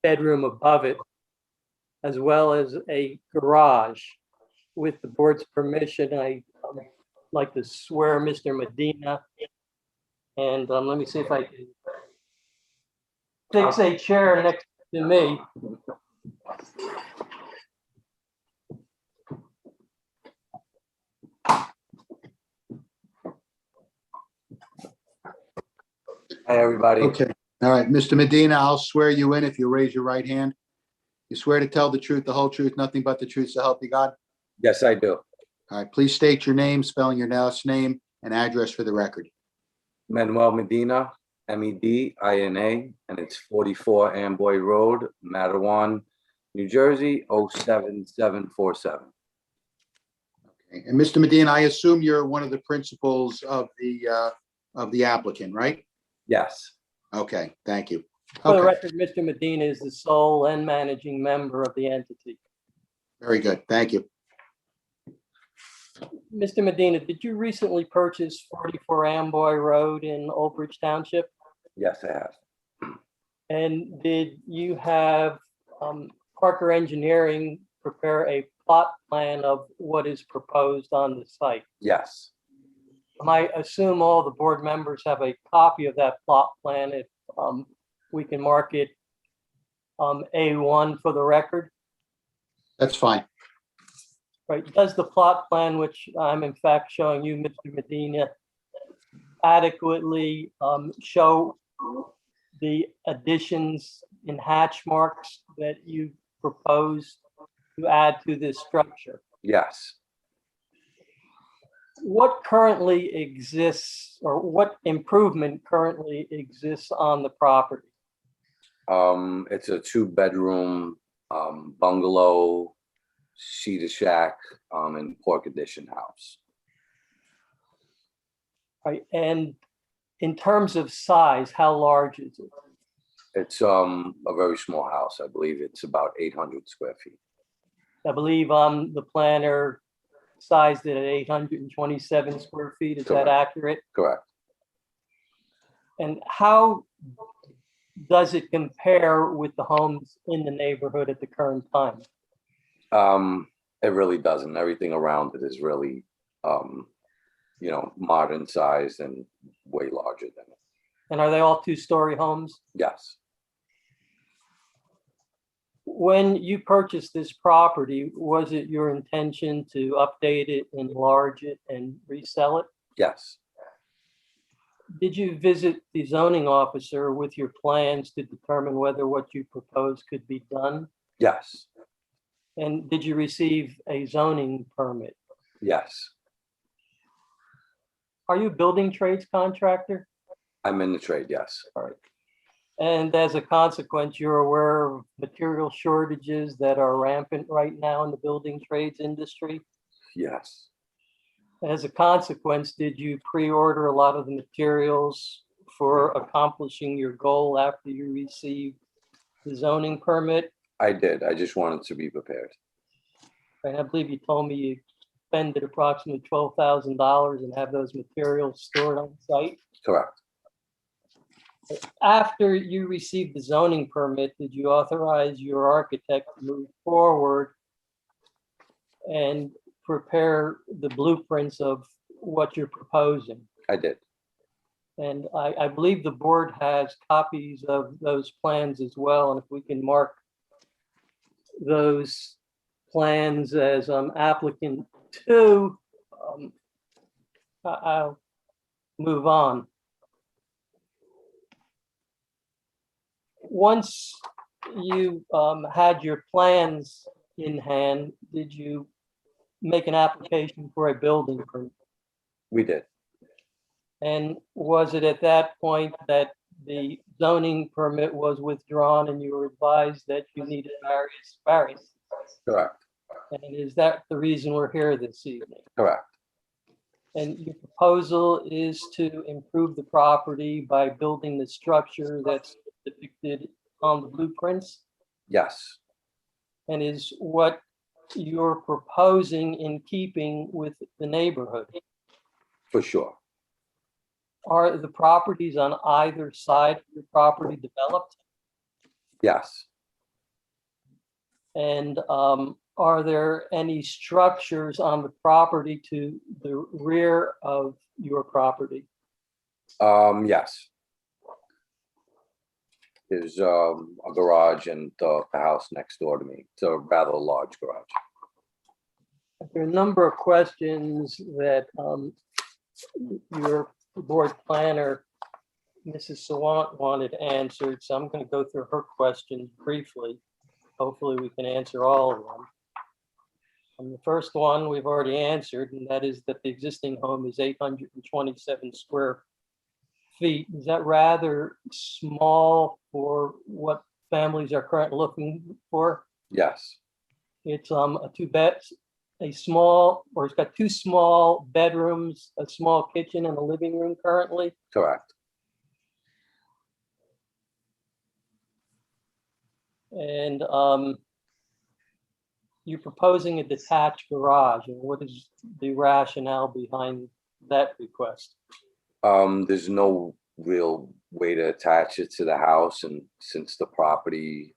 bedroom above it, as well as a garage. With the board's permission, I like to swear Mr. Medina And let me see if I can fix a chair next to me. Hi, everybody. Okay, all right, Mr. Medina, I'll swear you in if you raise your right hand. You swear to tell the truth, the whole truth, nothing but the truth, so help you God? Yes, I do. All right, please state your name, spelling your last name and address for the record. Manuel Medina, Medina, and it's 44 Amboy Road, Matawan, New Jersey, 07747. Okay, and Mr. Medina, I assume you're one of the principals of the applicant, right? Yes. Okay, thank you. For the Okay, record, Mr. Medina is the sole and managing member of the entity. very good, thank you. Mr. Medina, did you recently purchase 44 Amboy Road in Old Bridge Township? Yes, I have. And did you have Parker Engineering prepare a plot plan of what is proposed on the site? Yes. I assume all the board members have a copy of that plot plan. If we can mark it A1 for the record. That's fine. Right, does the plot plan, which I'm in fact showing you, Mr. Medina, adequately show the additions in hatch marks that you propose to add to this structure? Yes. What currently exists, or what improvement currently exists on the property? It's a 2-bedroom bungalow, cedar shack, and pork addition house. Right, and in terms of size, how large is it? It's a very small house. I believe it's about 800 square feet. I believe the planner sized it at 827 square feet. Is that accurate? Correct. And how does it compare with the homes in the neighborhood at the current time? It really doesn't. Everything around it is really, modern sized and way larger than it. And are they all 2-story homes? Yes. When you purchased this property, was it your intention to update it, enlarge it, and resell it? Yes. Did you visit the zoning officer with your plans to determine whether what you proposed could be done? Yes. And did you receive a zoning permit? Yes. Are you a building trades contractor? I'm in the trade. Yes. All right. And as a consequence, you're aware of material shortages that are rampant right now in the building trades industry? Yes. As a consequence, did you pre-order a lot of the materials for accomplishing your goal after you received the zoning permit? I did. I just wanted to be prepared. And I believe you told me you expended approximately $12,000 and have those materials stored on site. Correct. After you received the zoning permit, did you authorize your architect to move forward and prepare the blueprints of what you're proposing? I did. And I believe the board has copies of those plans as well. And if we can mark those plans as applicant 2, I'll move on. Once you had your plans in hand, did you make an application for a building permit? We did. And was it at that point that the zoning permit was withdrawn and you were advised that you needed various? Correct. And is that the reason we're here this evening? Correct. And your proposal is to improve the property by building the structure that's depicted on the blueprints? Yes. And is what you're proposing in keeping with the neighborhood? For sure. Are the properties on either side of the property developed? Yes. And are there any structures on the property to the rear of your property? Yes. There's a garage and the house next door to me. It's a rather large garage. There are a number of questions that your board planner, Mrs. Sawant, wanted answered, so I'm going to go through her questions briefly. Hopefully we can answer all of them. The first one we've already answered, and that is that the existing home is 827 square feet. Is that rather small for what families are currently looking for? Yes, It's a it's got two small bedrooms, a small kitchen and a living room currently. correct. And you're proposing a detached garage. And what is the rationale behind that request? There's no real way to attach it to the house, and since the property,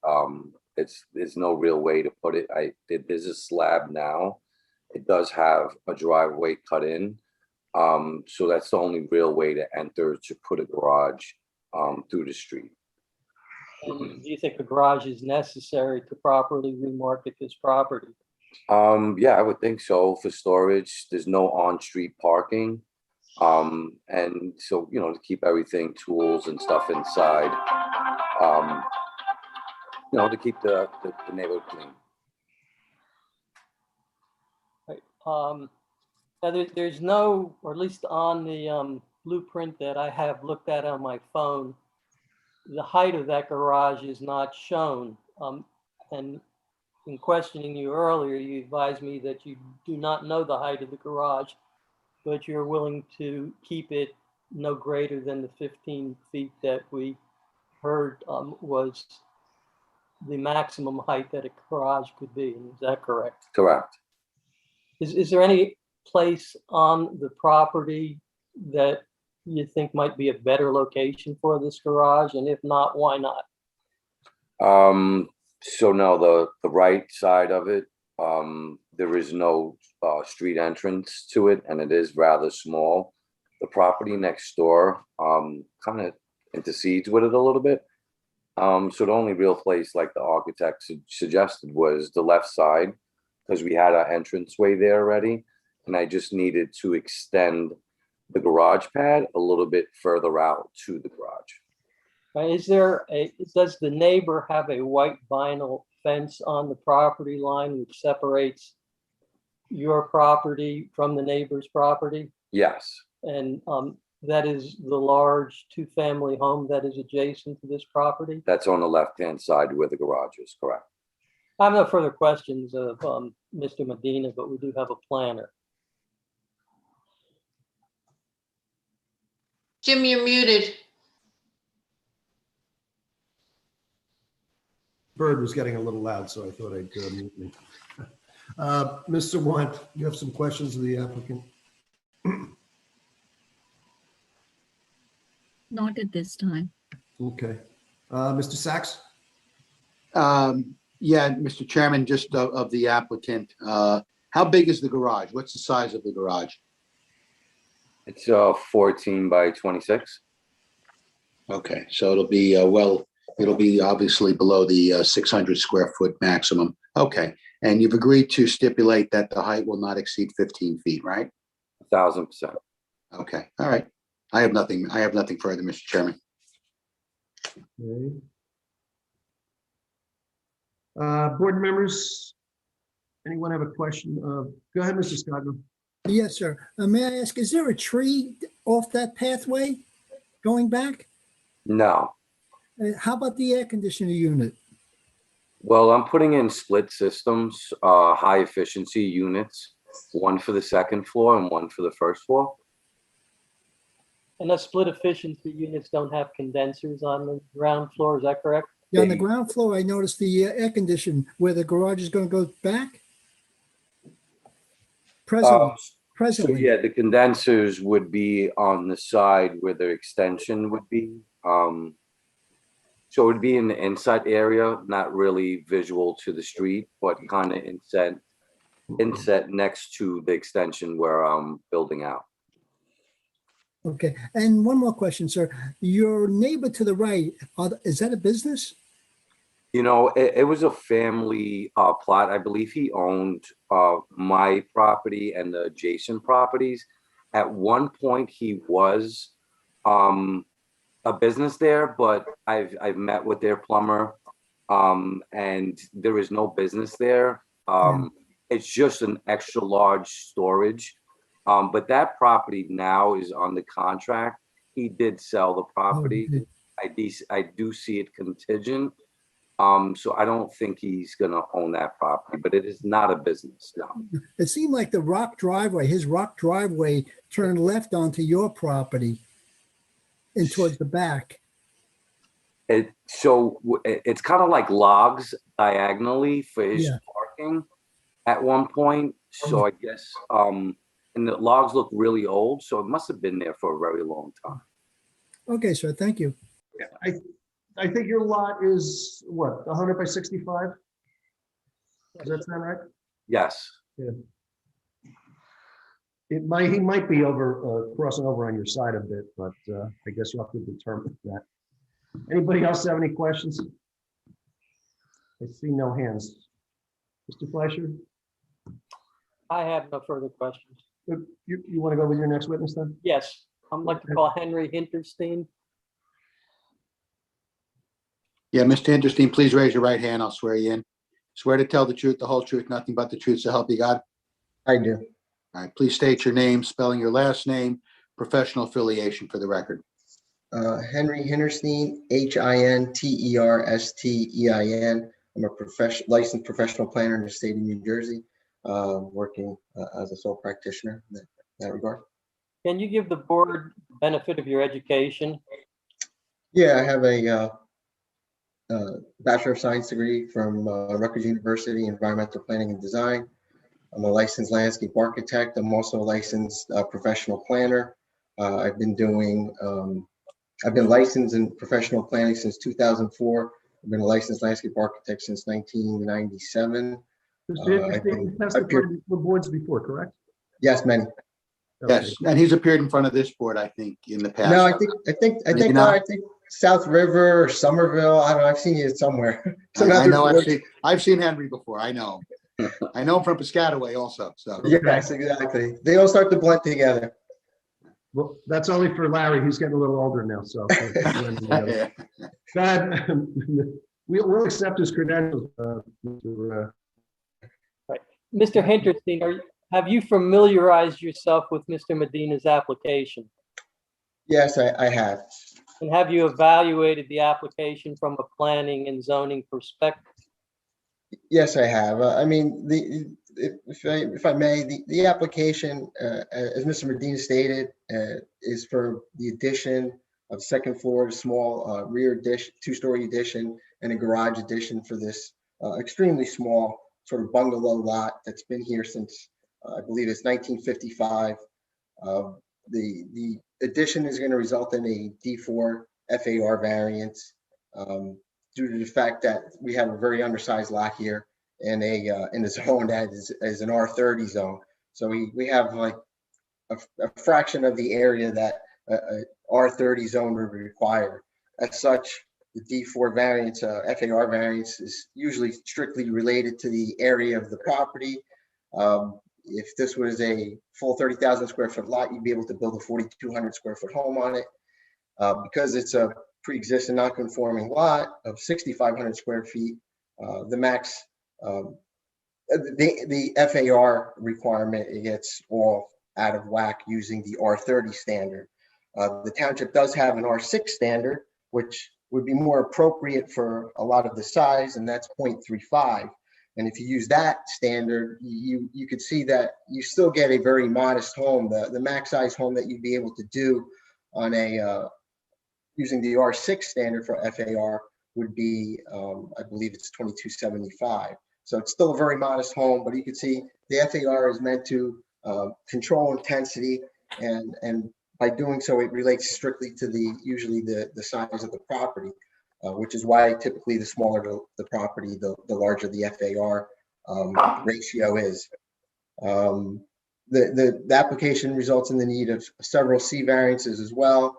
there's no real way to put it. There's a slab now. It does have a driveway cut in. So that's the only real way to enter to put a garage through the street. And do you think a garage is necessary to properly remarket this property? Yeah, I would think so for storage. There's no on-street parking. And so, to keep everything, tools and stuff inside, to keep the neighborhood clean. Right. Now there's no, or at least on the blueprint that I have looked at on my phone, the height of that garage is not shown. And in questioning you earlier, you advised me that you do not know the height of the garage, but you're willing to keep it no greater than the 15 feet that we heard was the maximum height that a garage could be. Is that correct? Correct. Is there any place on the property that you think might be a better location for this garage? And if not, why not? So no, the right side of it, there is no street entrance to it, and it is rather small. The property next door kind of intercedes with it a little bit. So the only real place, like the architect suggested, was the left side, because we had our entranceway there already, and I just needed to extend the garage pad a little bit further out to the garage. Does the neighbor have a white vinyl fence on the property line which separates your property from the neighbor's property? Yes, And that is the large two-family home that is adjacent to this property? that's on the left-hand side where the garage is, correct. I have no further questions of Mr. Medina, but we do have a planner. Jim, you're muted. Bird was getting a little loud, so I thought I'd mute me. Mr. Want, you have some questions of the applicant? Not at this time. Okay. Mr. Sachs? Yeah, Mr. Chairman, just of the applicant, how big is the garage? What's the size of the garage? It's 14 by 26. Okay, so it'll be, it'll be obviously below the 600 square foot maximum. Okay, and you've agreed to stipulate that the height will not exceed 15 feet, right? 1,000%. Okay, all right. I have nothing further, Mr. Chairman. Okay. Board members, anyone have a question? Go ahead, Mr. Scotland. Yes, sir. May I ask, is there a tree off that pathway going back? No. How about the air conditioner unit? Well, I'm putting in split systems, high efficiency units, one for the second floor and one for the first floor. And the split efficiency units don't have condensers on the ground floor, is that correct? Yeah, on the ground floor, I noticed the air condition where the garage is going to go back. So Presently. yeah, the condensers would be on the side where the extension would be. So it would be in the inset area, not really visual to the street, but kind of inset next to the extension where I'm building out. Okay, and one more question, sir. Your neighbor to the right, is that a business? You know, it was a family plot. I believe he owned my property and the adjacent properties. At one point, he was a business there, but I've met with their plumber, and there is no business there. It's just an extra large storage. But that property now is on the contract. He did sell the property. I do see it contingent. So I don't think he's gonna own that property, but it is not a business, no. It seemed like the rock driveway, his rock driveway turned left onto your property and towards the back. It's kind of like logs diagonally for his parking at one point. So I guess, and the logs look really old, so it must have been there for a very long time. Okay, sir, thank you. I think your lot is what, 100 by 65? Does that sound right? Yes. Yeah. He might be crossing over on your side a bit, but I guess you'll have to determine that. Anybody else have any questions? I see no hands. Mr. Fleischer? I have no further questions. You want to go with your next witness then? Yes, I'd like to call Henry Hinterstein. Yeah, Mr. Hinterstein, please raise your right hand. I'll swear you in. Swear to tell the truth, the whole truth, nothing but the truth, so help you God. I do. All right, please state your name, spelling your last name, professional affiliation for the record. Henry Hinterstein, Hinterstein. I'm a licensed professional planner in the state of New Jersey, working as a sole practitioner in that regard. Can you give the board benefit of your education? Yeah, I have a Bachelor of Science degree from Rutgers University, Environmental Planning and Design. I'm a licensed landscape architect. I'm also a licensed professional planner. I've been licensed in professional planning since 2004. I've been a licensed landscape architect since 1997. You've testified for boards before, correct? Yes, many. Yes, and he's appeared in front of this board, I think, in the past. No, I think South River or Somerville. I don't know. I've seen you somewhere. I know. I've seen Henry before. I know. I know him from Piscataway also. So yes, exactly. They all start to blend together. Well, that's only for Larry. He's getting a little older now, so. We'll accept his credentials. Mr. Hinterstein, have you familiarized yourself with Mr. Medina's application? Yes, I have. And have you evaluated the application from a planning and zoning perspective? Yes, I have. I mean, if I may, the application, as Mr. Medina stated, is for the addition of second floor, small rear addition, two-story addition, and a garage addition for this extremely small sort of bungalow lot that's been here since I believe it's 1955. The addition is going to result in a D4 FAR variance due to the fact that we have a very undersized lot here in a zone that is an R30 zone. So we have like a fraction of the area that a R30 zone would require. As such, the D4 variance, FAR variance, is usually strictly related to the area of the property. If this was a full 30,000 square foot lot, you'd be able to build a 4,200 square foot home on it. Because it's a pre-existing non-conforming lot of 6,500 square feet, the max, the FAR requirement, it gets all out of whack using the R30 standard. The township does have an R6 standard, which would be more appropriate for a lot of the size, and that's 0.35. And if you use that standard, you could see that you still get a very modest home. The max size home that you'd be able to do on a using the R6 standard for FAR would be, I believe it's 2275. So it's still a very modest home, but you can see the FAR is meant to control intensity, and by doing so, it relates strictly to usually the size of the property, which is why typically the smaller the property, the larger the FAR ratio is. The application results in the need of several C variances as well.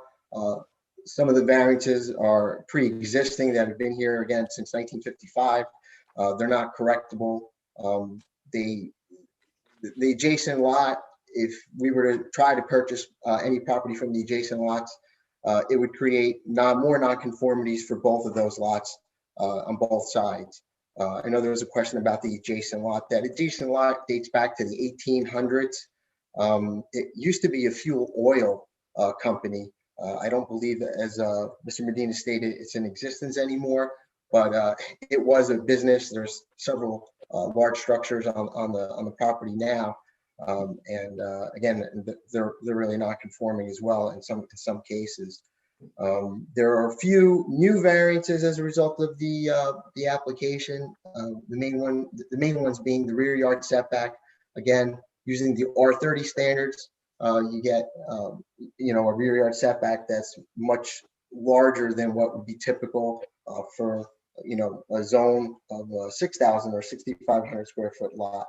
Some of the variances are pre-existing that have been here again since 1955. They're not correctable. The adjacent lot, if we were to try to purchase any property from the adjacent lots, it would create more nonconformities for both of those lots on both sides. I know there was a question about the adjacent lot. That adjacent lot dates back to the 1800s. It used to be a fuel oil company. I don't believe, as Mr. Medina stated, it's in existence anymore, but it was a business. There's several large structures on the property now. Again, they're really not conforming as well in some cases. There are a few new variances as a result of the application. The main ones being the rear yard setback. Again, using the R30 standards, you get a rear yard setback that's much larger than what would be typical for a zone of 6,000 or 6,500 square foot lot.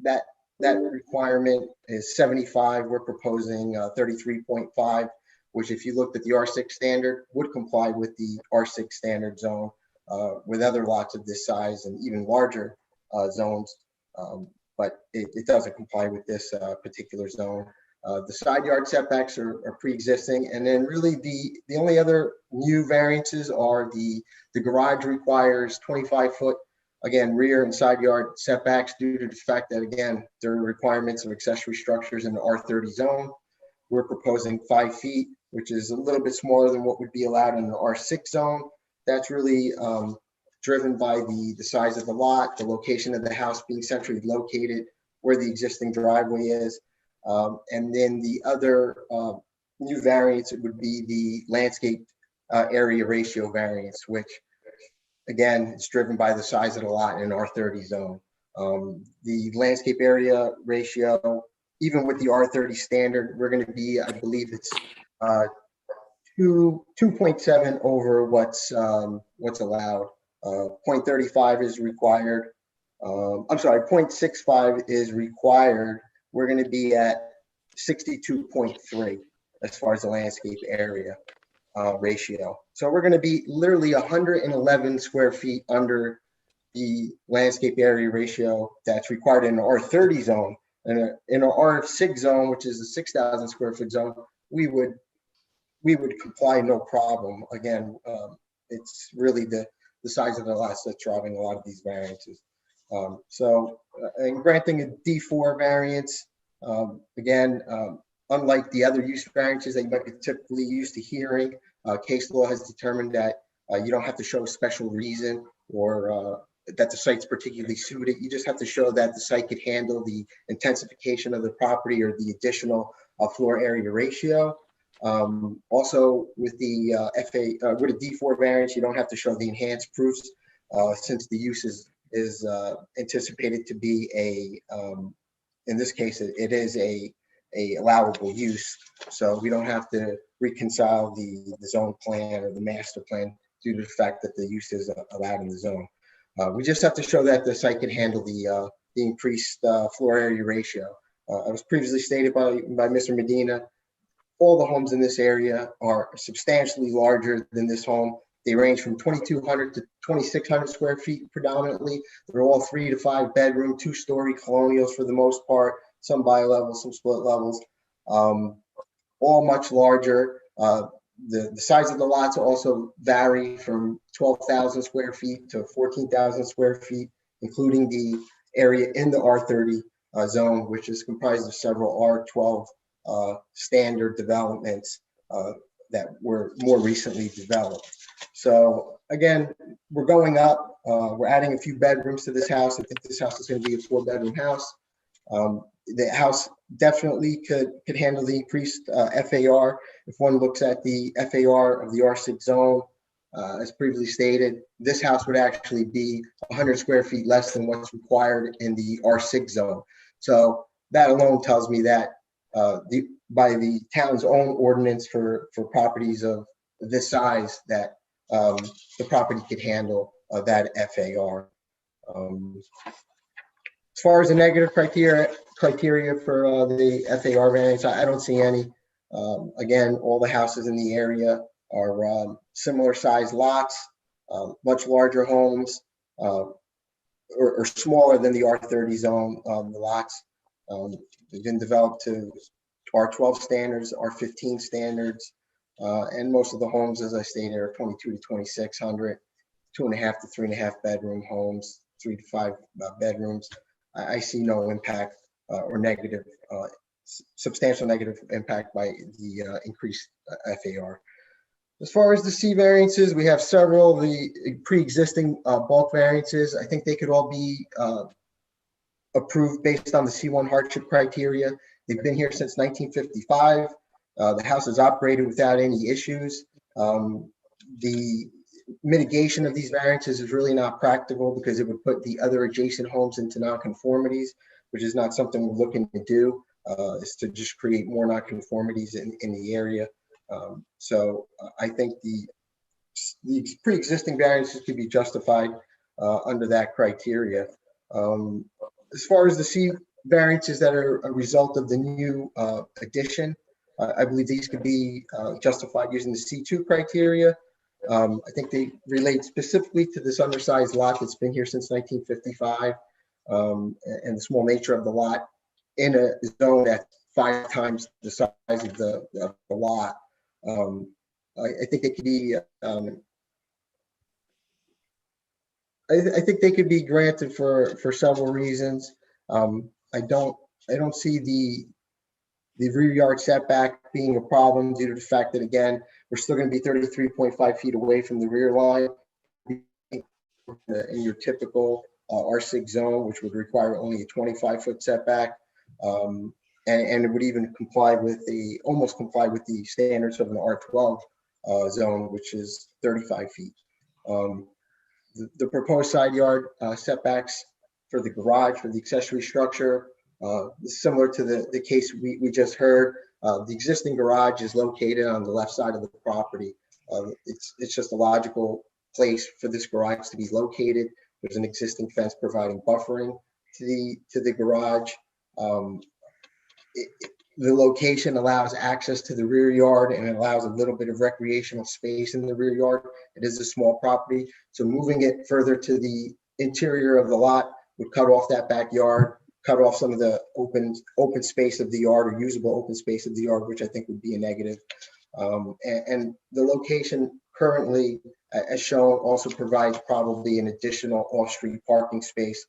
That requirement is 75. We're proposing 33.5, which, if you looked at the R6 standard, would comply with the R6 standard zone with other lots of this size and even larger zones. But it doesn't comply with this particular zone. The side yard setbacks are pre-existing, and then really the only other new variances are the garage requires 25-foot, again, rear and side yard setbacks due to the fact that, again, there are requirements of accessory structures in the R30 zone. We're proposing 5 feet, which is a little bit smaller than what would be allowed in the R6 zone. That's really driven by the size of the lot, the location of the house being centrally located where the existing driveway is. And then the other new variance would be the landscape area ratio variance, which again is driven by the size of the lot in an R30 zone. The landscape area ratio, even with the R30 standard, we're going to be, I believe it's 2.7 over what's allowed. 0.35 is required. I'm sorry, 0.65 is required. We're going to be at 62.3 as far as the landscape area ratio. So we're going to be literally 111 square feet under the landscape area ratio that's required in an R30 zone. And in an R6 zone, which is a 6,000 square foot zone, we would comply no problem. Again, it's really the size of the lots that's driving a lot of these variances. And granting a D4 variance, again, unlike the other use variances that you might be typically used to hearing, case law has determined that you don't have to show a special reason or that the site's particularly suited. You just have to show that the site could handle the intensification of the property or the additional floor area ratio. Also, with the with a D4 variance, you don't have to show the enhanced proofs since the use is anticipated to be in this case, it is a allowable use. So we don't have to reconcile the zone plan or the master plan due to the fact that the use is allowed in the zone. We just have to show that the site can handle the increased floor area ratio. I was previously stated by Mr. Medina, all the homes in this area are substantially larger than this home. They range from 2,200 to 2,600 square feet predominantly. They're all 3 to 5 bedroom, 2-story colonials for the most part, some bi-levels, some split levels, all much larger. The size of the lots also vary from 12,000 square feet to 14,000 square feet, including the area in the R30 zone, which is comprised of several R12 standard developments that were more recently developed. So again, we're going up. We're adding a few bedrooms to this house. I think this house is going to be a 4-bedroom house. The house definitely could handle the increased FAR. If one looks at the FAR of the R6 zone, as previously stated, this house would actually be 100 square feet less than what's required in the R6 zone. So that alone tells me that by the town's own ordinance for properties of this size, that the property could handle that FAR. As far as the negative criteria for the FAR variance, I don't see any. Again, all the houses in the area are similar sized lots, much larger homes, or smaller than the R30 zone. The lots they've been developed to R12 standards, R15 standards, and most of the homes, as I stated, are 22 to 2600, 2.5 to 3.5 bedroom homes, 3 to 5 bedrooms. I see no impact or negative, substantial negative impact by the increased FAR. As far as the C variances, we have several of the pre-existing bulk variances. I think they could all be approved based on the C1 hardship criteria. They've been here since 1955. The house is operated without any issues. The mitigation of these variances is really not practical because it would put the other adjacent homes into nonconformities, which is not something we're looking to do. Is to just create more nonconformities in the area. So I think the pre-existing variances could be justified under that criteria. As far as the C variances that are a result of the new addition, I believe these could be justified using the C2 criteria. I think they relate specifically to this undersized lot that's been here since 1955 and the small nature of the lot in a zone that's 5 times the size of the lot. I think they could be. I think they could be granted for several reasons. I don't see the rear yard setback being a problem due to the fact that, again, we're still going to be 33.5 feet away from the rear line in your typical R6 zone, which would require only a 25-foot setback. And it would even almost comply with the standards of an R12 zone, which is 35 feet. The proposed side yard setbacks for the garage, for the accessory structure, similar to the case we just heard. The existing garage is located on the left side of the property. It's just a logical place for this garage to be located. There's an existing fence providing buffering to the garage. The location allows access to the rear yard and it allows a little bit of recreational space in the rear yard. It is a small property, so moving it further to the interior of the lot would cut off that backyard, cut off some of the open space of the yard or usable open space of the yard, which I think would be a negative. And the location currently, as shown, also provides probably an additional off-street parking space.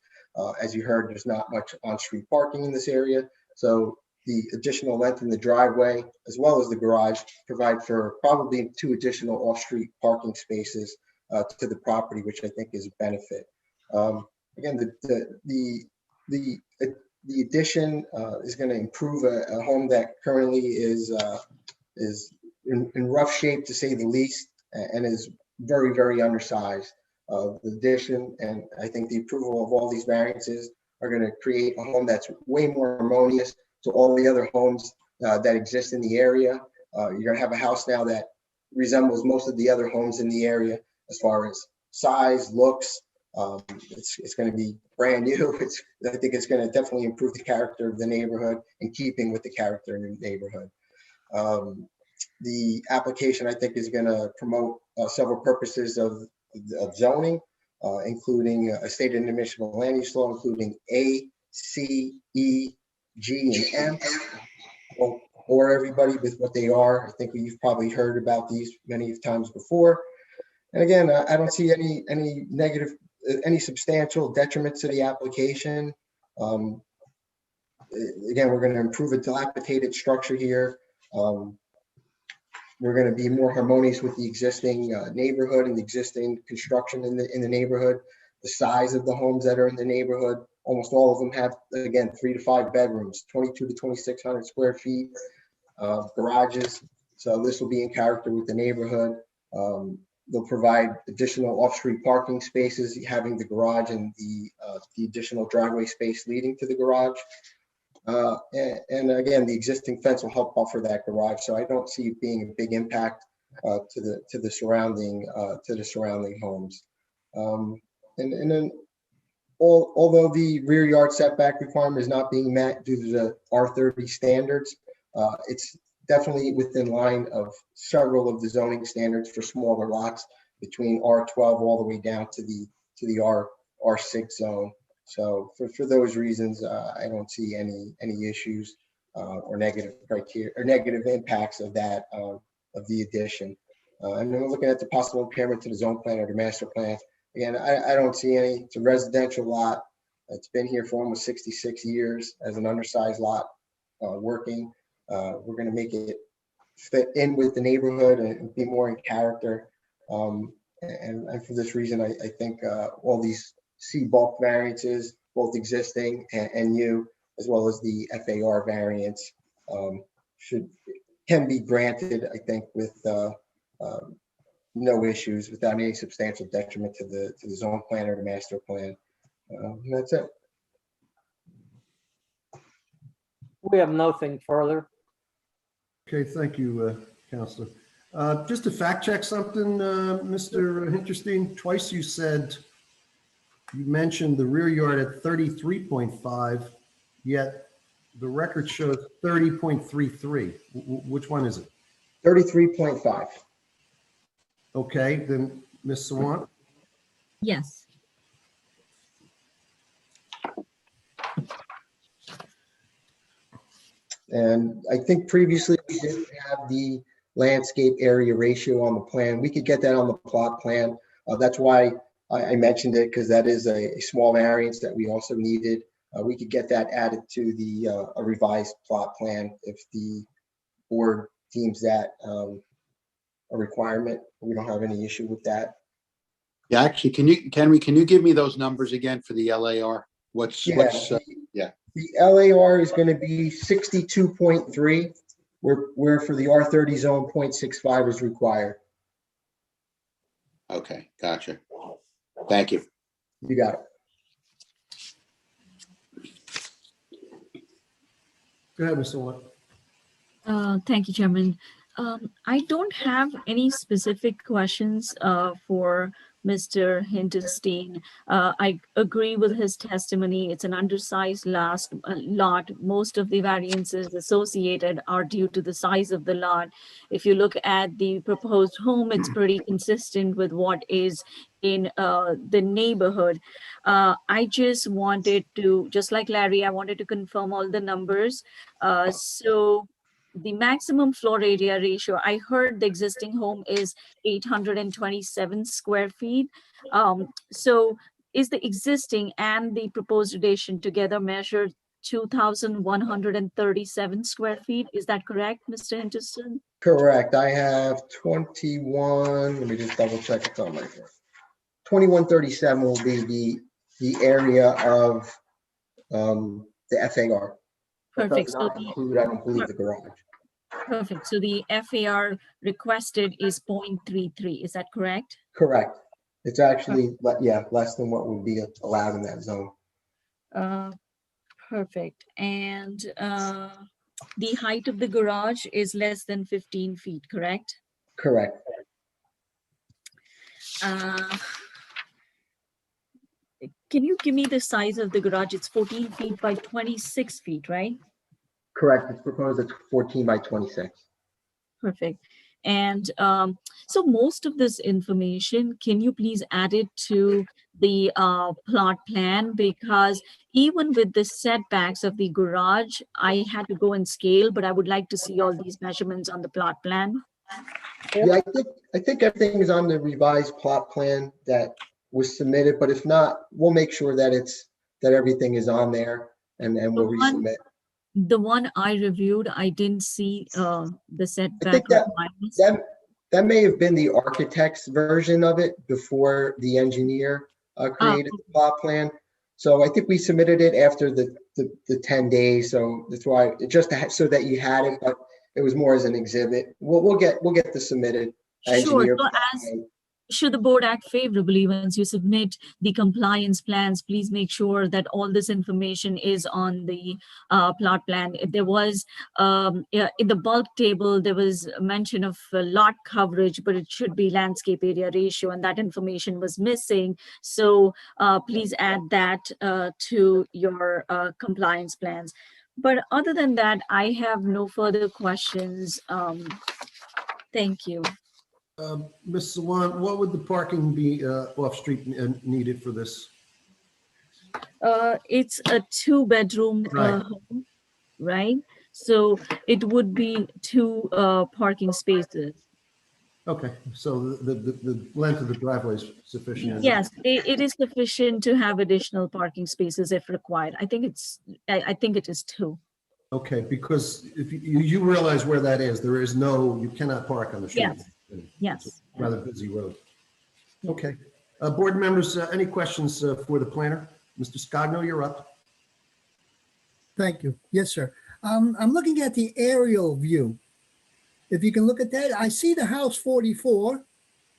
As you heard, there's not much on-street parking in this area, so the additional length in the driveway, as well as the garage, provide for probably 2 additional off-street parking spaces to the property, which I think is a benefit. Again, the addition is going to improve a home that currently is in rough shape, to say the least, and is very, very undersized. The addition, and I think the approval of all these variances are going to create a home that's way more harmonious to all the other homes that exist in the area. You're going to have a house now that resembles most of the other homes in the area as far as size, looks. It's going to be brand new. I think it's going to definitely improve the character of the neighborhood, in keeping with the character in the neighborhood. The application, I think, is going to promote several purposes of zoning, including a state and admissible land use law, including A, C, E, G, and M, or everybody with what they are. I think you've probably heard about these many times before. And again, I don't see any negative, any substantial detriment to the application. Again, we're going to improve a dilapidated structure here. We're going to be more harmonious with the existing neighborhood and the existing construction in the neighborhood. The size of the homes that are in the neighborhood, almost all of them have, again, 3 to 5 bedrooms, 22 to 2,600 square feet, garages. So this will be in character with the neighborhood. They'll provide additional off-street parking spaces, having the garage and the additional driveway space leading to the garage. And again, the existing fence will help buffer that garage. So I don't see it being a big impact to the surrounding homes. And then although the rear yard setback requirement is not being met due to the R30 standards, it's definitely within line of several of the zoning standards for smaller lots between R12 all the way down to the R6 zone. So for those reasons, I don't see any issues or negative criteria or negative impacts of that of the addition. And then we're looking at the possible impairment to the zone plan or the master plan. Again, I don't see any. It's a residential lot. It's been here for almost 66 years as an undersized lot working. We're going to make it fit in with the neighborhood and be more in character. And for this reason, I think all these C bulk variances, both existing and new, as well as the FAR variance, can be granted, I think, with no issues, without any substantial detriment to the zone plan or the master plan. And that's it. We have nothing further. Okay, thank you, Counselor. Just to fact check something, Mr. Hinterstein, twice you mentioned the rear yard at 33.5, yet the record shows 30.33. Which one is it? 33.5. Okay, then Ms. Sawant? Yes. And I think previously we didn't have the landscape area ratio on the plan. We could get that on the plot plan. That's why I mentioned it, because that is a small variance that we also needed. We could get that added to the a revised plot plan if the board deems that a requirement. We don't have any issue with that. Yeah, actually, can you give me those numbers again for the LAR? Yeah. The LAR is going to be 62.3, where for the R30 zone, 0.65 is required. Okay, gotcha. Thank you. You got it. Go ahead, Mr. Sawant. Thank you, Chairman. I don't have any specific questions for Mr. Hinterstein. I agree with his testimony. It's an undersized lot. Most of the variances associated are due to the size of the lot. If you look at the proposed home, it's pretty consistent with what is in the neighborhood. I just wanted to, just like Larry, I wanted to confirm all the numbers. So the maximum floor area ratio, I heard the existing home is 827 square feet. So is the existing and the proposed addition together measured 2,137 square feet? Is that correct, Mr. Hinterstein? Correct. I have 21. Let me just double check. It's on my phone. 2137 will be the area of the FAR. Perfect. That does not include, I don't believe, the garage. Perfect. So the FAR requested is 0.33. Is that correct? Correct. It's actually, less than what would be allowed in that zone. Perfect. And the height of the garage is less than 15 feet, correct? Correct. Can you give me the size of the garage? It's 14 feet by 26 feet, right? Correct. It's proposed at 14 by 26. Perfect. And so most of this information, can you please add it to the plot plan? Because even with the setbacks of the garage, I had to go and scale, but I would like to see all these measurements on the plot plan. Yeah, I think everything is on the revised plot plan that was submitted, but if not, we'll make sure that everything is on there and we'll resubmit. The one I reviewed, I didn't see the setback I think requirements. that may have been the architect's version of it before the engineer created the plot plan. So I think we submitted it after the 10 days. So that's why, so that you had it, but it was more as an exhibit. We'll get this submitted. Sure. should the board act favorably once you submit the compliance plans, please make sure that all this information is on the plot plan. If there was, in the bulk table, there was a mention of lot coverage, but it should be landscape area ratio, and that information was missing. So please add that to your compliance plans. But other than that, I have no further questions. Thank you. Ms. Swan, what would the parking be off-street needed for this? It's a 2-bedroom Right. home, right? So it would be 2 parking spaces. Okay, so the length of the driveway is sufficient? is it? Yes, it is sufficient to have additional parking spaces if required. I think it is 2. Okay, because if you realize where that is, you cannot park on the street. Yes. Yes. It's a rather busy road. Okay. Board members, any questions for the planner? Mr. Scogno, you're up. Thank you. Yes, sir. I'm looking at the aerial view. If you can look at that, I see the house 44,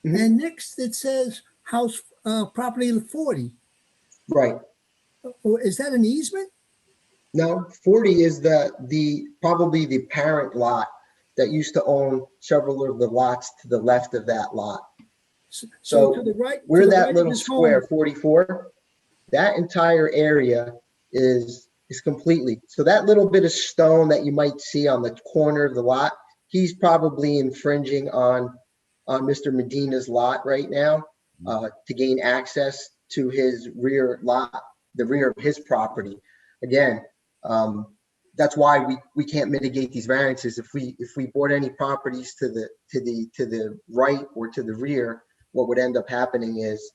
and next it says house property 40. Right. Or is that an easement? No, 40 is probably the parent lot that used to own several of the lots to the left of that lot. So to the right, where to the that right of little this square, home- 44, that entire area is completely. So that little bit of stone that you might see on the corner of the lot, he's probably infringing on Mr. Medina's lot right now to gain access to his rear lot, the rear of his property. Again, that's why we can't mitigate these variances. If we bought any properties to the right or to the rear, what would end up happening is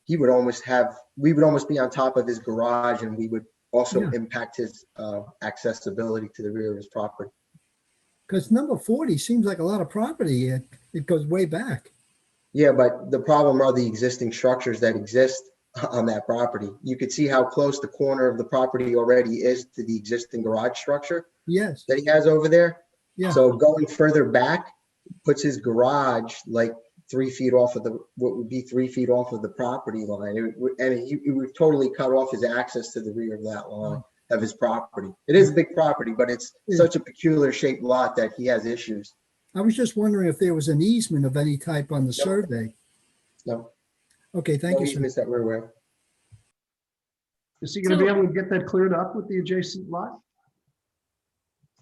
we would almost be on top of his garage, and we would also impact his accessibility to the rear of his property. Because number 40 seems like a lot of property. It goes way back. Yeah, but the problem are the existing structures that exist on that property. You could see how close the corner of the property already is to the existing garage structure Yes. that he has over there. Yeah. So going further back puts his garage like 3 feet off of what would be 3 feet off of the property line. It would totally cut off his access to the rear of that line of his property. It is a big property, but it's such a peculiar shaped lot that he has issues. I was just wondering if there was an easement of any type on the survey. No. Okay, thank No you, sir. easements that we're aware of. Is he going to be able to get that cleared up with the adjacent lot?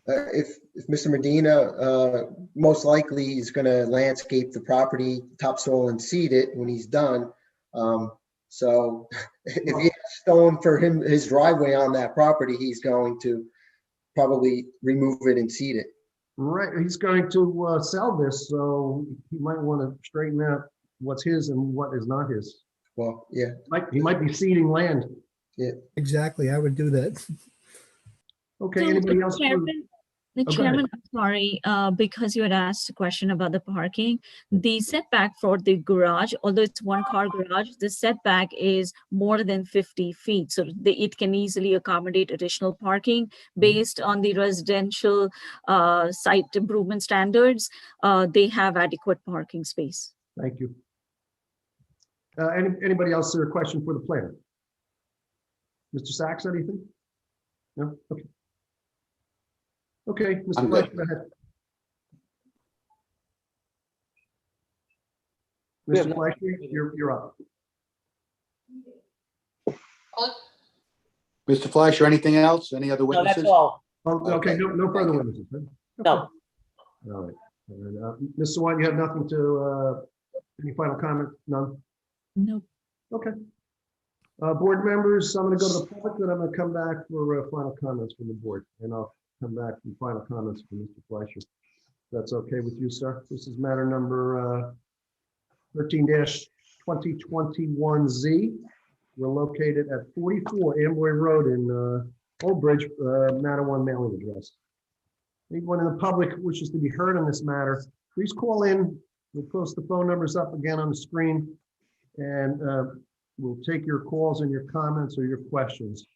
If Mr. Medina, most likely he's going to landscape the property, topsoil and seed it when he's done. So if he has stone for his driveway on that property, he's going to probably remove it and seed it. Right, he's going to sell this, so he might want to straighten out what's his and what is not his. Well, yeah. He might be seeding land. Yeah. Exactly, I would do that. Okay, So, anybody else? The Oh, go ahead. chairman, I'm sorry, because you had asked a question about the parking. The setback for the garage, although it's 1-car garage, the setback is more than 50 feet. So it can easily accommodate additional parking based on the residential site improvement standards. They have adequate parking space. Thank you. Anybody else have a question for the planner? Mr. Sachs, anything? No? Okay. Okay, Mr. I'm Flesch, good. go ahead. We have Mr. Fleischer, you're up. Mr. Fleischer, anything else? Any other No, witnesses? that's all. Oh, okay, no further witnesses. huh? No. All right. Ms. Swan, you have nothing to, any final comment? None? No. Okay. Board members, I'm going to go to the public, then I'm going to come back for final comments from the board, and I'll come back for final comments from Mr. Fleischer. That's okay with you, sir? This is matter number 13-2021Z. We're located at 44 Amboy Road in Old Bridge, Mattawan mailing address. Anyone in the public who wishes to be heard on this matter, please call in. We'll post the phone numbers up again on the screen, and we'll take your calls and your comments or your questions.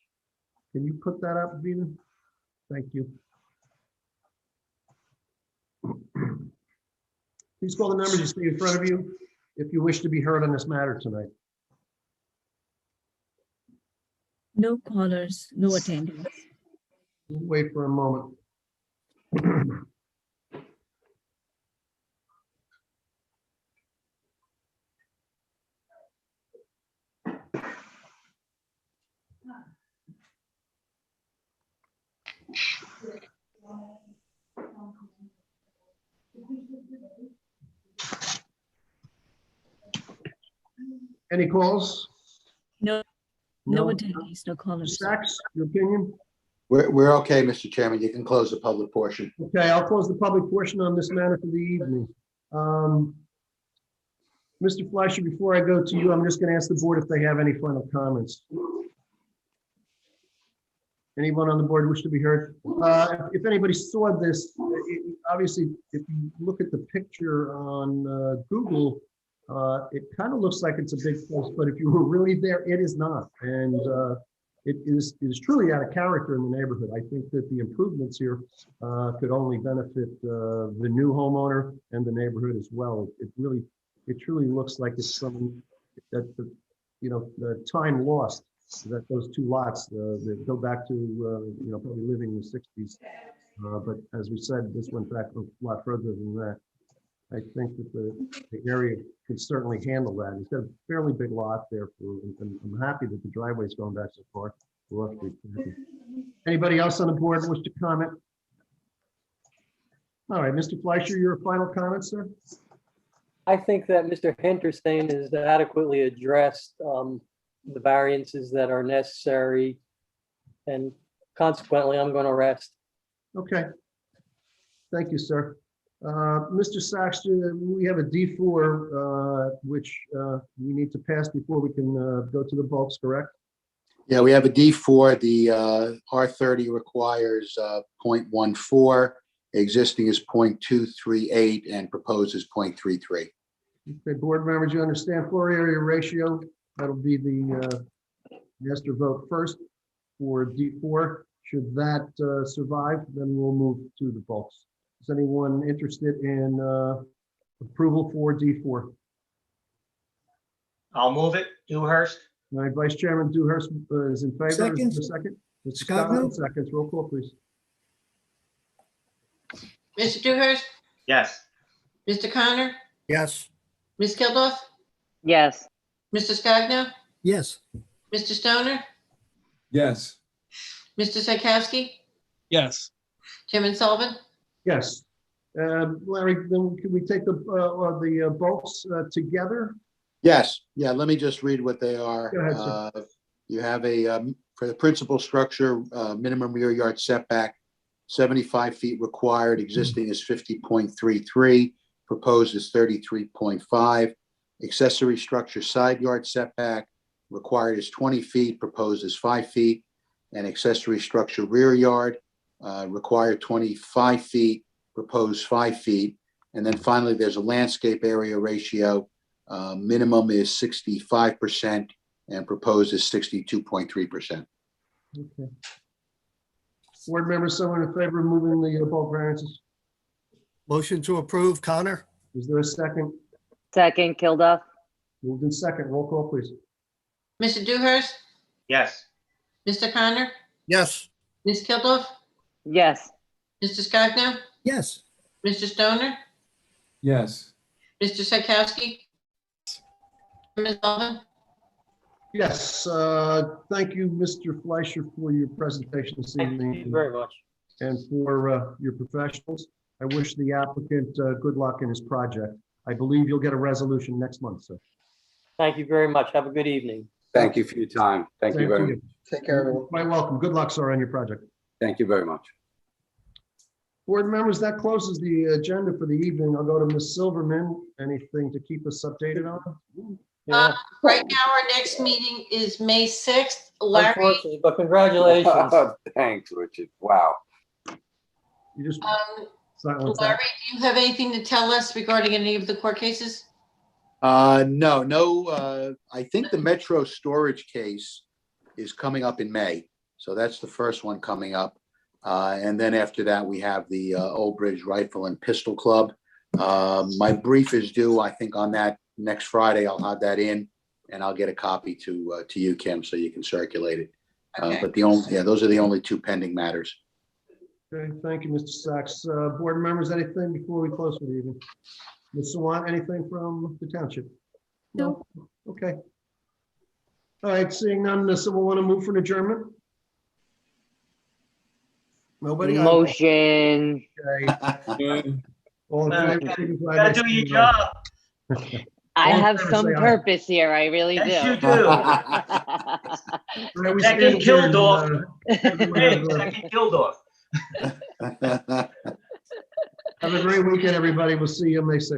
Can you put that up, Vina? Thank you. Please call the numbers you see in front of you. if you wish to be heard on this matter tonight? No callers, no attendees. Wait for a moment. Any calls? No, no attendees, no callers. Sachs, your opinion? We're okay, Mr. Chairman. You can close the public portion. Okay, I'll close the public portion on this matter for the evening. Mr. Fleischer, before I go to you, I'm just going to ask the board if they have any final comments. Anyone on the board wish to be heard? If anybody saw this, obviously, if you look at the picture on Google, it kind of looks like it's a big place, but if you were really there, it is not. And it is truly out of character in the neighborhood. I think that the improvements here could only benefit the new homeowner and the neighborhood as well. It truly looks like it's something that the time lost, that those two lots that go back to probably living in the 60s. But as we said, this went back a lot further than that. I think that the area can certainly handle that. It's got a fairly big lot there, and I'm happy that the driveway's going back so far. Anybody else on the board wish to comment? All right, Mr. Fleischer, your final comment, sir? I think that Mr. Hinterstein has adequately addressed the variances that are necessary, and consequently, I'm going to rest. Okay. Thank you, sir. Mr. Sachs, we have a D4, which we need to pass before we can go to the bulks, correct? Yeah, we have a D4. The R30 requires 0.14. Existing is 0.238 and proposed is 0.33. Okay, board members, you understand floor area ratio. That'll be the master vote first for D4. Should that survive, then we'll move to the bulks. Is anyone interested in approval for D4? I'll move it. Dewhurst? My Vice Chairman Dewhurst is in favor. Second. Is there a second? Mr. Scotland. Seconds. Roll call, please. Mr. Dewhurst, Yes. Mr. Connor, Yes. Ms. Kilduff, Yes. Mr. Scagno, Yes. Mr. Stoner, Yes. Mr. Psychowski, Yes. Chairman Sullivan. Yes. Larry, then can we take the bulks together? Yes, yeah, let me just read what they are. Go ahead, sir. You have for the principal structure, minimum rear yard setback, 75 feet required, existing is 50.33, proposed is 33.5. Accessory structure side yard setback, required is 20 feet, proposed is 5 feet. And accessory structure rear yard, required 25 feet, proposed 5 feet. And then finally, there's a landscape area ratio. Minimum is 65% and proposed is 62.3%. Okay. Board members, someone in favor of moving the bulk variances? Motion to approve, Connor? Is there a second? Second, Kilduff? Moved in second. Roll call, please. Mr. Dewhurst, Yes. Mr. Connor, Yes. Ms. Kilduff, Yes. Mr. Scagno, Yes. Mr. Stoner, Yes. Mr. Psychowski, Chairman Sullivan. Yes, thank you, Mr. Fleischer, for your presentation this Thank you evening very much. and for your professionals. I wish the applicant good luck in his project. I believe you'll get a resolution next month, sir. Thank you very much. Have a good evening. Thank you for your time. Thank you Same very to much. Take care, everyone. Quite welcome. Good luck, sir, on your project. Thank you very much. Board members, that closes the agenda for the evening. I'll go to Ms. Silverman. Anything to keep us updated on? Yeah, Right now, our next meeting is May 6th. Larry, unfortunately, but congratulations. Thanks, Richard. Wow. You just um, silence Larry, that. do you have anything to tell us regarding any of the court cases? No. I think the Metro storage case is coming up in May. So that's the first one coming up. And then after that, we have the Old Bridge Rifle and Pistol Club. My brief is due, I think, on that next Friday, I'll have that in and I'll get a copy to you, Kim, so you can circulate it. But those are the only two pending matters. Okay, thank you, Mr. Sachs. Board members, anything before we close for the evening? Ms. Sawant, anything from the township? No. Okay. All right, seeing none, someone want to move for an adjournment? Nobody? Motion. Okay. All in favor, signify by Gotta do your saying job. I All in have favor, some say aye. purpose here. I really do. Yes, you do. All right, we Second stand adjourned. Kildorf. Everyone Hey, have a- second Kildorf. have a great weekend, everybody. We'll see you May 6th.